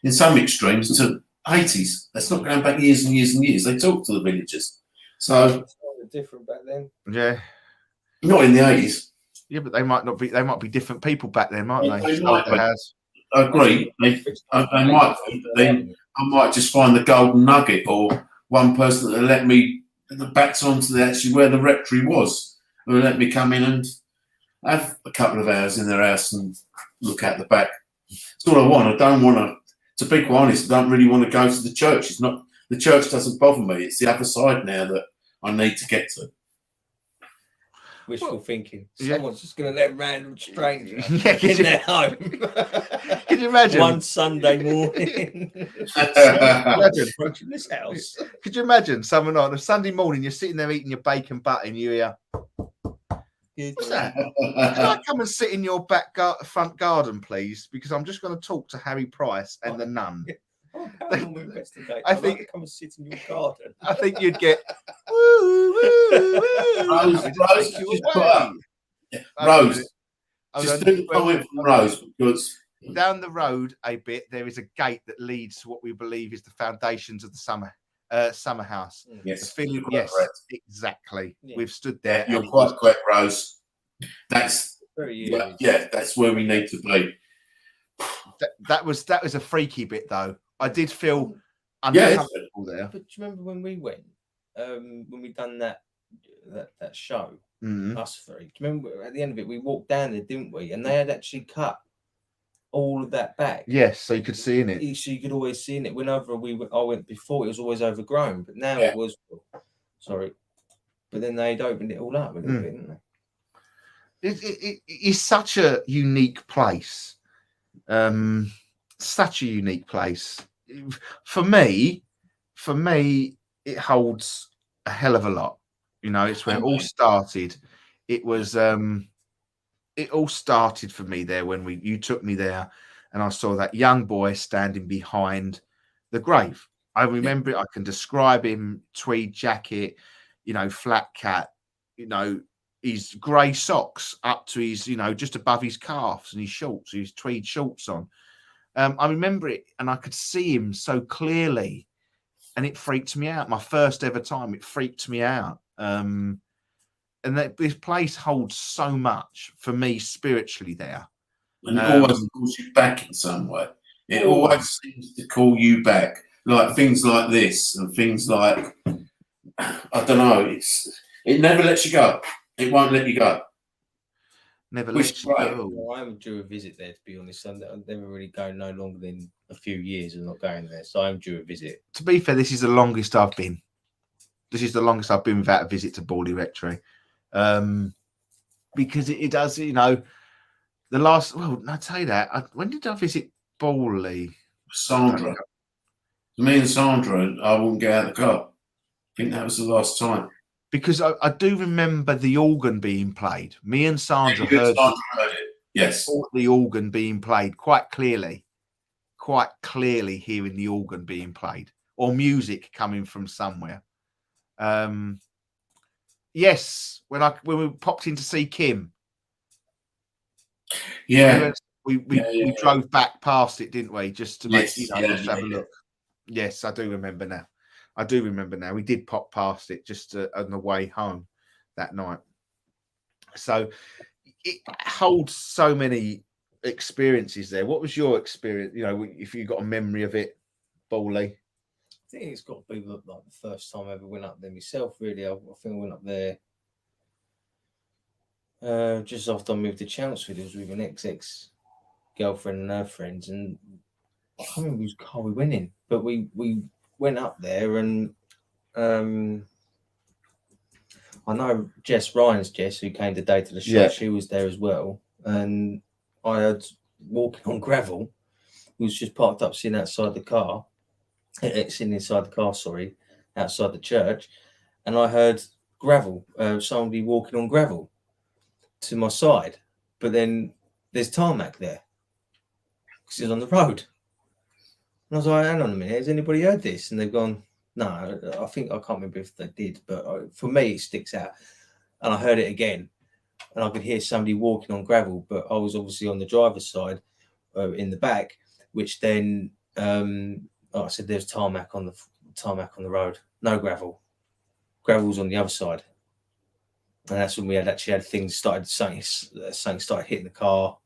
in some extremes to 80s. That's not going back years and years and years. They talk to the villagers. So it's different back then. Yeah, not in the 80s. Yeah, but they might not be. They might be different people back then, mightn't they? I agree. I might just find the golden nugget, or one person that let me the backs onto where the rectory was, who let me come in and have a couple of hours in their house and look out the back. That's all I want. I don't want to be quite honest, I don't really want to go to the church. It's not, the church doesn't bother me. It's the other side now that I need to get to. Wishful thinking. Someone's just going to let random stranger in their home. Can you imagine? One Sunday morning. Approaching this house. Could you imagine someone on a Sunday morning, you're sitting there eating your bacon butter and you hear, what's that? Can I come and sit in your front garden, please? Because I'm just going to talk to Harry Price and the nun. Oh, paranormal investigator. I I'd think- like to come and sit in your garden. I think you'd get woo, woo, woo. Rose, It would Rose take you just away. put up. Hold on a Rose, minute. Hold just on. do the comment from Rose because Down the road a bit, there is a gate that leads to what we believe is the foundations of the summer house. The yes, feeling, you're yes, correct. exactly. Yeah. We've stood there. Yeah, you're and it quite was- correct, Rose. That's Very yeah, eerie. that's where we need to be. that was a freaky bit though. I did feel Yeah, uncomfortable there. But do you remember when we went? When we done that show, Mm. us three. Do you remember at the end of it we walked down there, didn't we? And they had actually cut all of that back. Yes, so you could see in it. So you could always see in it. Whenever I went before, it was always overgrown, but now Yeah. it was. Sorry, but then they'd opened it all up a little Mm. bit, didn't they? It is such a unique place. Such a unique place. For me, it holds a hell of a lot. You know, it's where it all started. It was it all started for me there when you took me there and I saw that young boy standing behind the grave. I remember it, I can describe him, tweed jacket, you know, flat cap, you know, his grey socks up to his, you know, just above his calves and his shorts, his tweed shorts on. I remember it and I could see him so clearly and it freaked me out. My first ever time, it freaked me out. And that this place holds so much for me spiritually there. And it always calls you back in some way. It always seems to call you back. Like things like this and things like I don't know, it never lets you go. It won't let you go. Never Which let is you great. go. Well, I'm due a visit there, to be honest. I'm never really going no longer than a few years of not going there, so I'm due a visit. To be fair, this is the longest I've been. This is the longest I've been without a visit to Bawley Rectory. Because it does, you know, the last, well, I'll tell you that. When did I visit Bawley? Sandra. Me and Sandra, I wouldn't get out of the car. I think that was the last time. Because I do remember the organ being played. Me and Sandra Sandra heard heard it. Yes. the organ being played quite clearly hearing the organ being played or music coming from somewhere. Yes, when we popped in to see Kim, Yeah. we drove back past it, didn't we? Just to make just have a look. Yes, I do remember now. We did pop past it just on the way home that night. So it holds so many experiences there. What was your experience? You know, if you got a memory of it, Bawley. I think it's got to be like the first time I ever went up there myself, really. I think I went up there just after I moved to Chelmsford. It was with an ex-girlfriend and her friends, and I can't remember whose car we went in, but we went up there, and I know Ryan's Jess, who came today to the show, Yeah. she was there as well, and I had walking on gravel, who was just parked up sitting outside the car. Sitting inside the car, sorry, outside the church, and I heard gravel, somebody walking on gravel to my side, but then there's tarmac there because it's on the road. And I was like, hang on a minute, has anybody heard this? And they've gone, no, I can't remember if they did, but for me, it sticks out. And I heard it again, and I could hear somebody walking on gravel, but I was obviously on the driver's side in the back, which then, like I said, there's tarmac on the road, no gravel. Gravel's on the other side, and that's when we had things started. Something started hitting the car.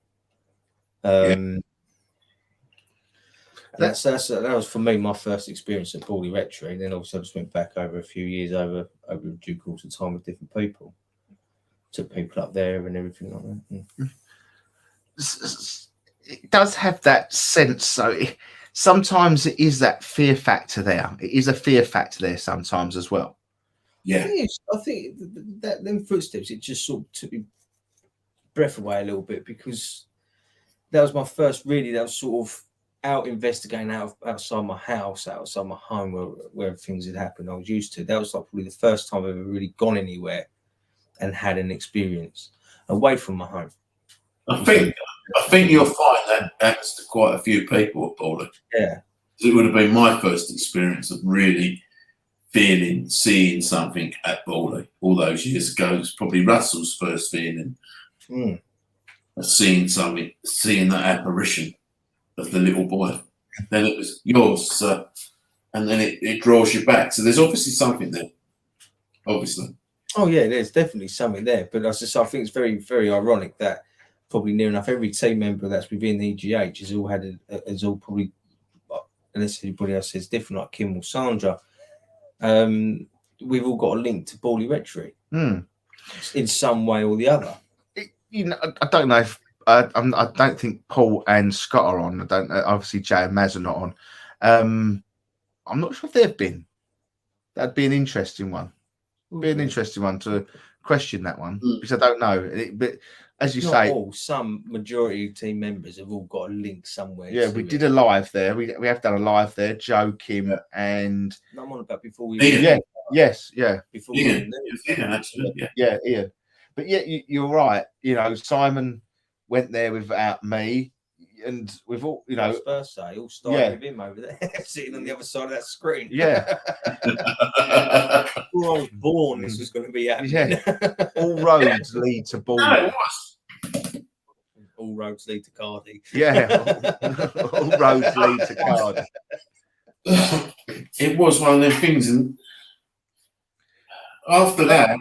That was for me my first experience at Bawley Rectory. And then obviously I just went back over a few years over due course of time with different people. Took people up there and everything like that. It does have that sense. So sometimes it is that fear factor there. It is a fear factor there sometimes as well. Yeah. I think that them footsteps, it just sort of took me breath away a little bit, because that was my first really. That was sort of out investigating outside my house, outside my home, where things had happened. I was used to. That was like probably the first time I've ever really gone anywhere and had an experience away from my home. I think you'll find that happens to quite a few people at Bawley. Yeah. It would have been my first experience of really seeing something at Bawley all those years ago. It was probably Russell's first feeling of seeing something, seeing that apparition of the little boy. Then it was yours, and then it draws you back. So there's obviously something there. Obviously. Oh yeah, there's definitely something there. But I think it's very, very ironic that probably near enough every team member that's within the EGH has all probably, unless anybody else says different, like Kim or Sandra, we've all got a link to Bawley Rectory in some way or the other. I don't know if I don't think Paul and Scott are on. I don't know. Obviously, Jay and Maz are not on. I'm not sure if they've been. That'd be an interesting one. Be an interesting one to question that one because I don't know. But as you say, some majority of team members have all got a link somewhere. Yeah, we did a live there. We have done a live there. Joe, Kim, and I'm on about before we. Ian. Before Ian. Ian. But yeah, you're right. You know, Simon went there without me, and we've all, you know, first day all started with him over there, sitting on the other side of that screen. Yeah. Before I was born, this was going to be happening. Yeah. All roads lead to Bawley. No, it was. All roads lead to Cardiff. Yeah. All roads lead to Cardiff. It was one of them things, and after that,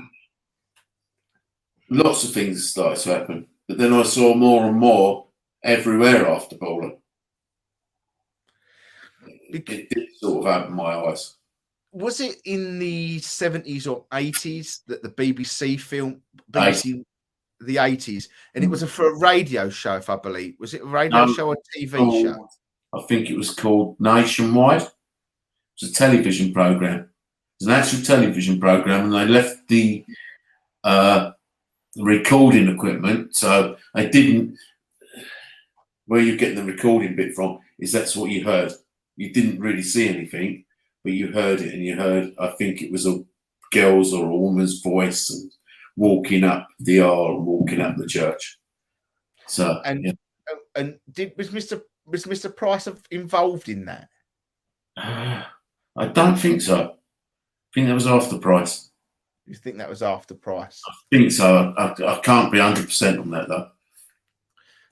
lots of things started to happen. But then I saw more and more everywhere after Bawley. It did sort of open my eyes. Was it in the 70s or 80s that the BBC filmed the 80s, and it was for a radio show, if I believe. Was it a radio show or a TV show? I think it was called Nationwide. It was a television program. It was an actual television program, and they left the recording equipment, so they didn't. Where you're getting the recording bit from is that's what you heard. You didn't really see anything, but you heard it, and you heard. I think it was a girl's or a woman's voice and walking up the aisle and walking up the church. So and was Mr. Price involved in that? I don't think so. I think that was after Price. You think that was after Price? I think so. I can't be 100% on that though.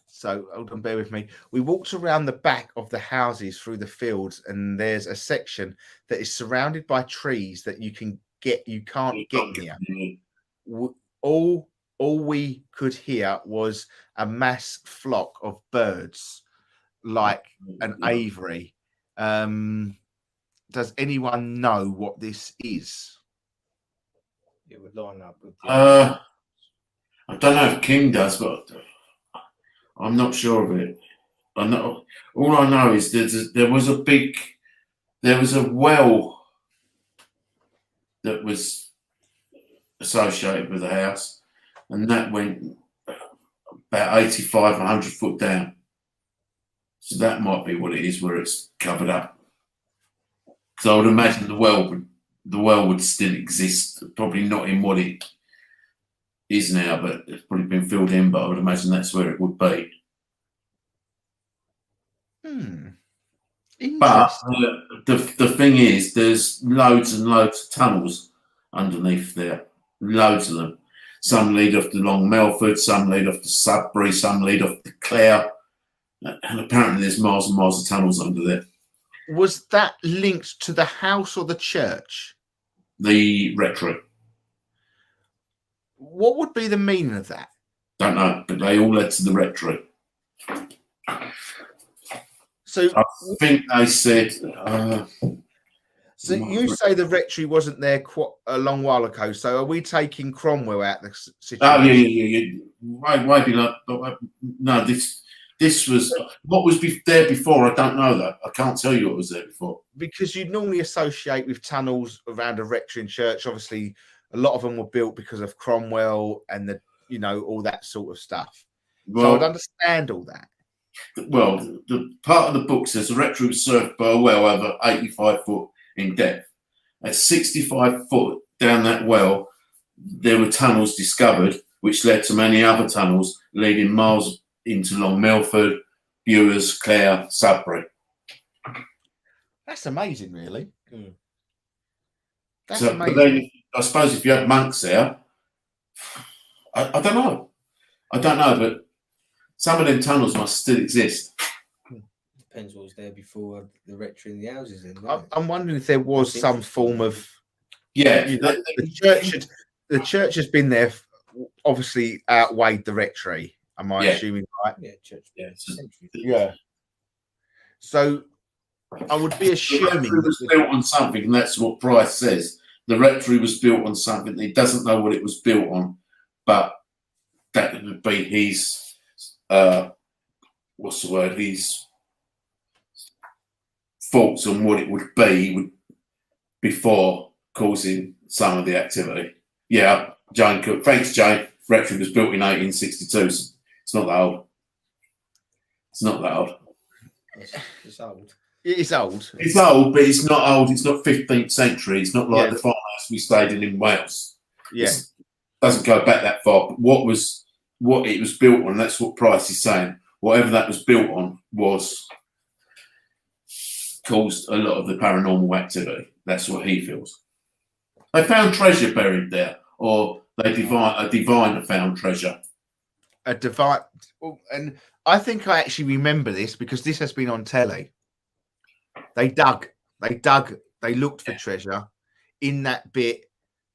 So hold on, bear with me. We walked around the back of the houses through the fields, and there's a section that is surrounded by trees that you can't get near. All we could hear was a mass flock of birds, like an aviary. Does anyone know what this is? It would line up with. I don't know if King does, but I'm not sure of it. I know. All I know is there was a well that was associated with the house, and that went about 85, 100 foot down. So that might be what it is, where it's covered up. So I would imagine the well would still exist, probably not in what it is now, but it's probably been filled in. But I would imagine that's where it would be. But the thing is, there's loads and loads of tunnels underneath there, loads of them. Some lead off to Long Melford, some lead off to Sudbury, some lead off to Clare, and apparently there's miles and miles of tunnels under there. Was that linked to the house or the church? The rectory. What would be the meaning of that? Don't know, but they all led to the rectory. So I think they said. So you say the rectory wasn't there quite a long while ago. So are we taking Cromwell out of the situation? Oh yeah. Why be like? No, this was what was there before. I don't know that. I can't tell you what was there before. Because you'd normally associate with tunnels around a rectory and church. Obviously, a lot of them were built because of Cromwell and all that sort of stuff. So I'd understand all that. Well, the part of the book says the rectory was served by a well over 85 foot in depth. At 65 foot down that well, there were tunnels discovered, which led to many other tunnels leading miles into Long Melford, Ewers, Clare, Sudbury. That's amazing, really. Hmm. That's So, amazing. but then I suppose if you had monks there, I don't know. I don't know, but some of them tunnels must still exist. Depends what was there before the rectory and the houses. Then, doesn't it? I'm wondering if there was That's some interesting, form of Yeah, you know, the church has been there, obviously outweighed the rectory. Am I Yeah. assuming right? Yeah, church. Yeah, it's just- Centuries. So I would be The assuming rectory was built on something, and that's what Price says. The rectory was built on something. He doesn't know what it was built on, but that would be his what's the word? His thoughts on what it would be before causing some of the activity. Yeah, Jane Cook. Thanks, Jane. Rectory was built in 1862. So it's not that old. It's not that old. It's old. it is old. It's old, but it's not old. It's not 15th century. It's not like Yeah. the farmhouse we stayed in Wales. Yeah, It doesn't go back that far. But what it was built on, that's what Price is saying. Whatever that was built on was caused a lot of the paranormal activity. That's what he feels. They found treasure buried there, or a diviner found treasure. a divine. And I think I actually remember this because this has been on telly. They looked for treasure in that bit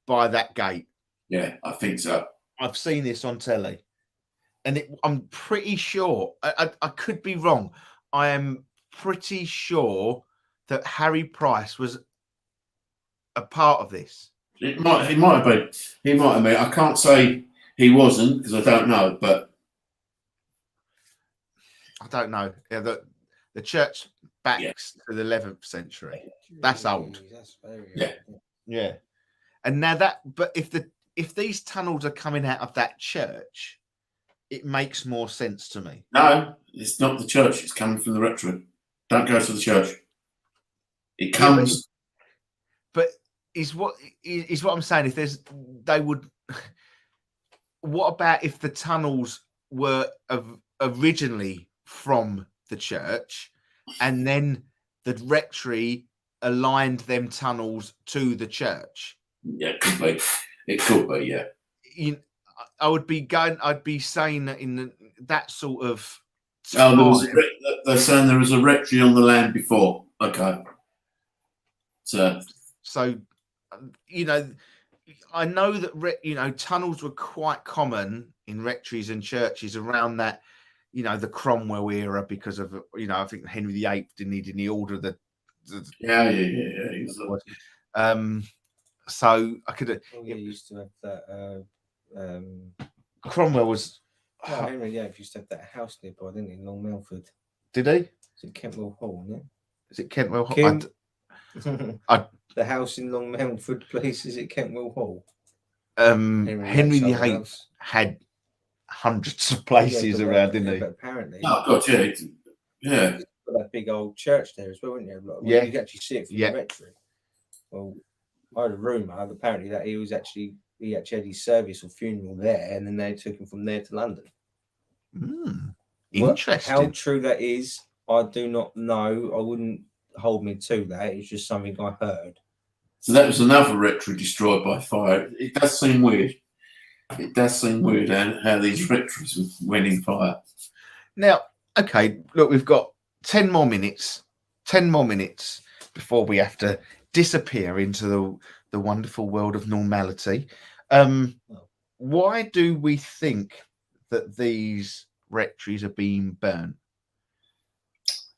by that gate. Yeah, I think so. I've seen this on telly, and I'm pretty sure. I could be wrong. I am pretty sure that Harry Price was a part of this. He might have been. He might have been. I can't say he wasn't because I don't know, but I don't know. Yeah, the church backs to the 11th century. That's old. That's very Yeah. old. Yeah, and now but if these tunnels are coming out of that church, it makes more sense to me. no, it's not the church. It's coming from the rectory. Don't go to the church. It Yeah, comes. but is what I'm saying. If they would. What about if the tunnels were originally from the church, and then the rectory aligned them tunnels to the church? Yeah, it could be. It could be. Yeah. I'd be saying that in that sort of. Oh, time- they're saying there was a rectory on the land before. Okay. So So, I know that tunnels were quite common in rectories and churches around that, the Cromwell era because of I think Henry VIII didn't he order the yeah. He was so I could Oh, yeah, you used to have that. Cromwell was Henry VIII used to have that house nearby, didn't he, in Long Melford? did he? Is it Kentwell Hall, isn't Is it Kentwell? Kim- I- it? The house in Long Melford Place, is it Kentwell Hall? Henry VIII's old VIII house. had hundreds of Yeah, places but around, that- didn't he? But apparently, Oh God, yeah, yeah. you've got that big old church there as well, wouldn't you? Like, Yeah. You can actually see it from Yeah. the rectory. Well, I heard a rumour apparently that he actually had his service or funeral there, and then they took him from there to London. Interesting. How true that is, I do not know. I wouldn't hold me to that. It's just something I heard. So that was another rectory destroyed by fire. It does seem weird. It does seem weird how these rectories went in fire. Now, okay, look, we've got 10 more minutes. 10 more minutes before we have to disappear into the wonderful world of normality. Why do we think that these rectories are being burnt?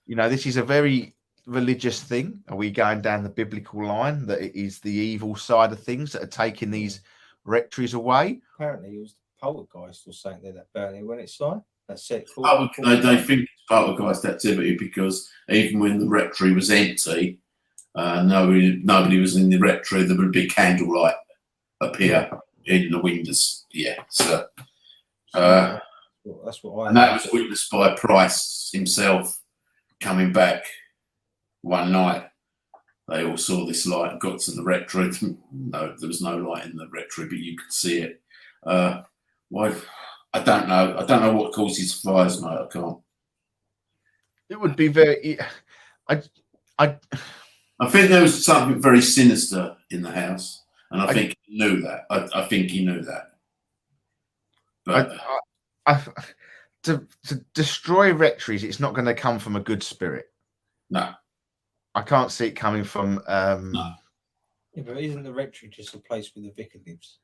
This is a very religious thing. Are we going down the biblical line that it is the evil side of things that are taking these rectories away? Apparently, it was the poltergeist or something that burnt it when it's like that's it. They think it's poltergeist activity because even when the rectory was empty, nobody was in the rectory. There would be candlelight appear in the windows. Yeah, so that's what I. and that was witnessed by Price himself coming back one night. They all saw this light and got to the rectory. No, there was no light in the rectory, but you could see it. Why? I don't know. I don't know what causes fires, mate. I can't. It would be very. I think there was something very sinister in the house, and I think he knew that. I think he knew that. But To destroy rectories, it's not going to come from a good spirit. no, I can't see it coming from. No. Yeah, but isn't the rectory just a place where the vicar lives?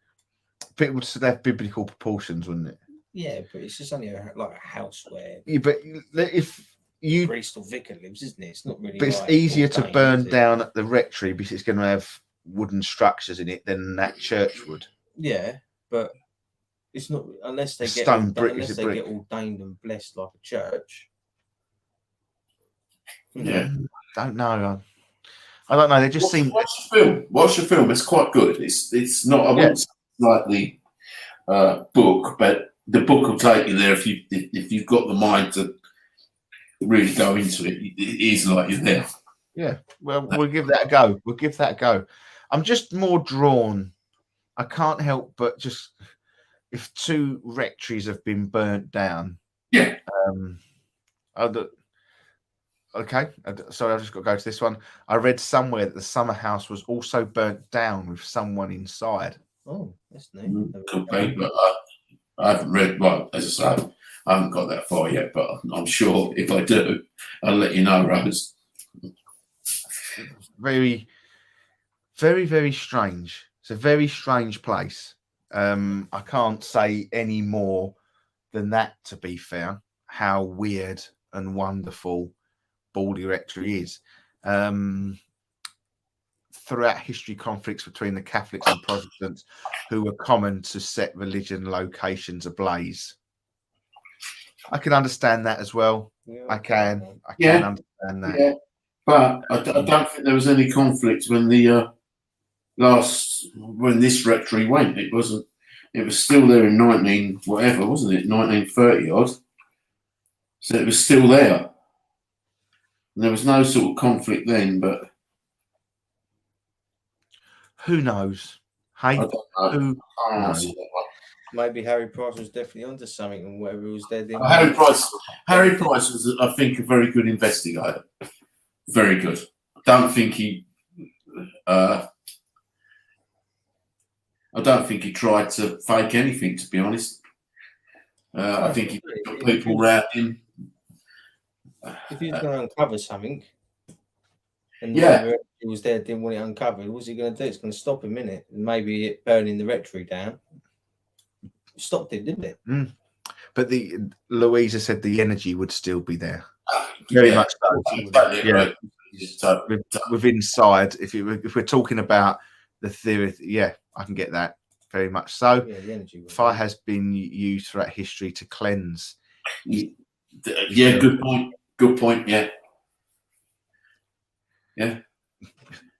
It would have biblical proportions, wouldn't it? Yeah, but it's just only like a house where Yeah, but if you, priest or vicar lives, isn't it? It's not really. but it's like easier to ordained, burn is it? down the rectory because it's going to have wooden structures in it than that church would. Yeah, but it's not unless they get Stone brick unless is a they brick. get ordained and blessed like a church. yeah. Don't know. I don't know. They just seem. Watch the film. Watch the film. It's quite good. It's not. I wouldn't say it's like the book, but the book will take you there if you've got the mind to really go into it. It is like you're there. Yeah. Well, we'll give that a go. We'll give that a go. I'm just more drawn. I can't help but just if 2 rectories have been burnt down. Yeah. Okay. Sorry, I've just got to go to this one. I read somewhere that the summer house was also burnt down with someone inside. Oh, that's new. Could be, but I haven't read. Well, as I say, I haven't got that far yet. But I'm sure if I do, I'll let you know, Rose. Very, very, very strange. It's a very strange place. I can't say any more than that, to be fair, how weird and wonderful Baldy Rectory is. Throughout history, conflicts between the Catholics and Protestants who were common to set religion locations ablaze. I can understand that as well. Yeah, I can Yeah. understand that. Yeah, but I don't think there was any conflict when the when this rectory went. It wasn't. It was still there in 19 whatever, wasn't it? 1930 odd. So it was still there. And there was no sort of conflict then, but Who knows? Hey, I don't know. who I can't knows? answer that one. Maybe Harry Price was definitely onto something, and whatever was there. Then Harry Price was, I think, a very good investigator. Very good. I don't think he tried to fake anything, to be honest. I think he got people around him. if he was going to uncover something, and Yeah. whoever was there didn't want it uncovered, what's he going to do? It's going to stop him, innit? And maybe it burning the rectory down stopped it, didn't it? But Louisa said the energy would still be there. Very much so. Totally Yeah. agree. Totally. With inside, if we're talking about the theory, yeah, I can get that very much so. Yeah, the energy. was Fire there. has been used throughout history to cleanse. Yeah, good point. Good point. Yeah.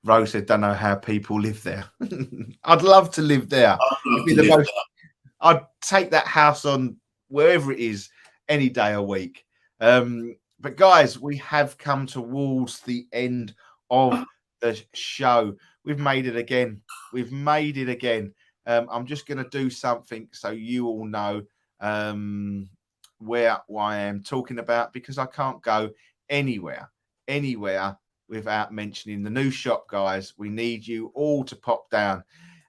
Rose said, "Don't know how people live there." I'd love to live there. It'd be the most- I'd take that house on wherever it is any day a week. But guys, we have come towards the end of the show. We've made it again. We've made it again. I'm just going to do something so you all know where I am talking about, because I can't go anywhere without mentioning the new shop, guys. We need you all to pop down.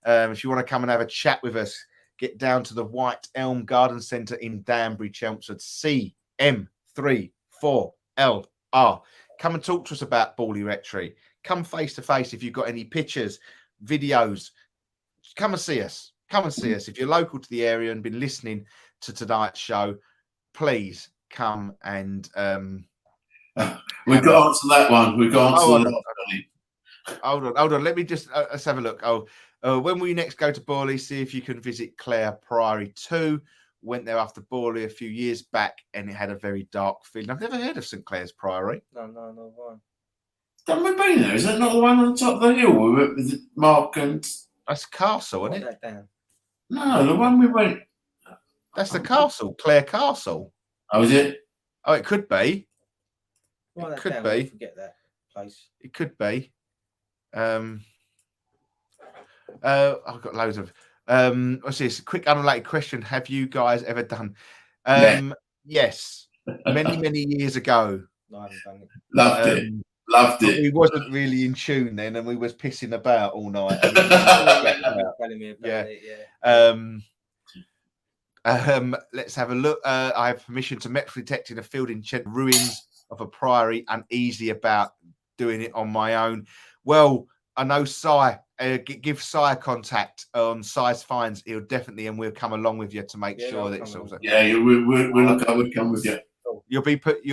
If you want to come and have a chat with us, get down to the White Elm Garden Centre in Danbury, Chelmsford, CM34LR. Come and talk to us about Baldy Rectory. Come face to face if you've got any pictures, videos. Come and see us. Come and see us. If you're local to the area and been listening to tonight's show, please come and we've got to answer that one. We've got to answer that one. hold on. Let me just let's have a look. When we next go to Borley, see if you can visit Clare Priory 2. Went there after Borley a few years back, and it had a very dark feeling. I've never heard of St Clair's Priory. No, why? Haven't we been there? Is that not the one on the top of the hill? We went with Mark and That's castle, isn't Write it? that down. no, the one we went. That's the castle, Clare Castle. Oh, is it? Oh, it could be. Write that could down. be. Don't forget that place. It could be. I've got loads of. What's this? Quick unrelated question. Have you guys ever done? Yeah. Yes. Many years ago. No, I haven't done it. Loved it. Loved But it. we wasn't really in tune then, and we was pissing about all night. and Telling me about Yeah. it, yeah. Let's have a look. I have permission to metal detect in a field in ruins of a priory. Uneasy about doing it on my own. Well, I know Cy. Give Cy a contact on Cy's finds. He'll definitely, and we'll come along with you to make Yeah, sure I'll that it's come also. Yeah, we'll come with you. You'll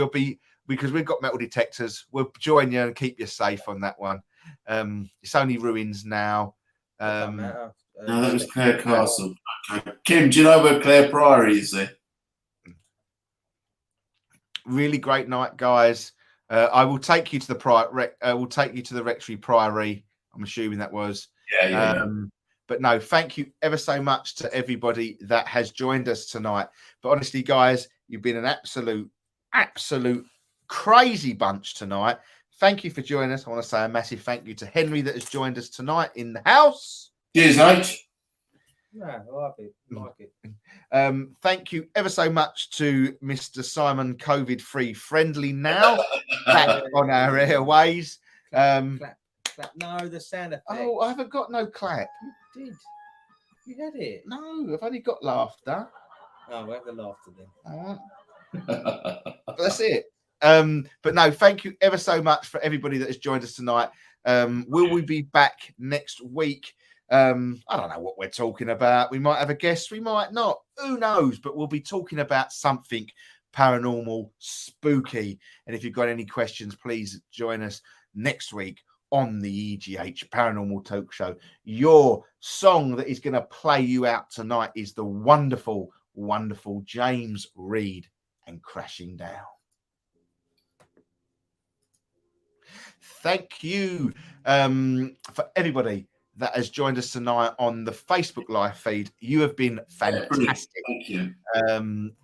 be because we've got metal detectors. We'll join you and keep you safe on that one. It's only ruins now. Doesn't matter. No, that was Clare Castle. Okay. Kim, do you know where Clare Priory is there? Really great night, guys. I will take you to the we'll take you to the Rectory Priory. I'm assuming that was. Yeah. But no, thank you ever so much to everybody that has joined us tonight. But honestly, guys, you've been an absolute crazy bunch tonight. Thank you for joining us. I want to say a massive thank you to Henry that has joined us tonight in the house. Cheers, H. No, I like it. Thank you ever so much to Mr. Simon COVID-free friendly now back on our airways. Clap. No, the sound effect. Oh, I haven't got no clap. You did. You had it. No, I've only got laughter. Oh, we have the laughter then. All right. That's it. But no, thank you ever so much for everybody that has joined us tonight. Will we be back next week? I don't know what we're talking about. We might have a guest, we might not. Who knows? But we'll be talking about something paranormal, spooky. And if you've got any questions, please join us next week on the EGH Paranormal Talk Show. Your song that is going to play you out tonight is the wonderful, wonderful James Reed and Crashing Down. Thank you for everybody that has joined us tonight on the Facebook live feed. You have been fantastic. Thank you.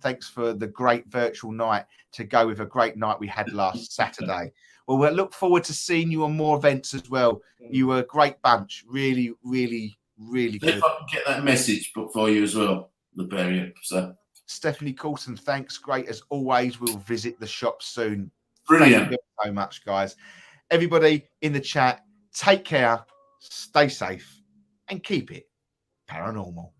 Thanks for the great virtual night to go with a great night we had last Saturday. Well, we'll look forward to seeing you on more events as well. You were a great bunch. Really, really, really good. If I can get that message for you as well, the barrier. So Stephanie Coulson, thanks. Great as always. We'll visit the shop soon. brilliant. Thank you so much, guys. Everybody in the chat, take care, stay safe, and keep it paranormal.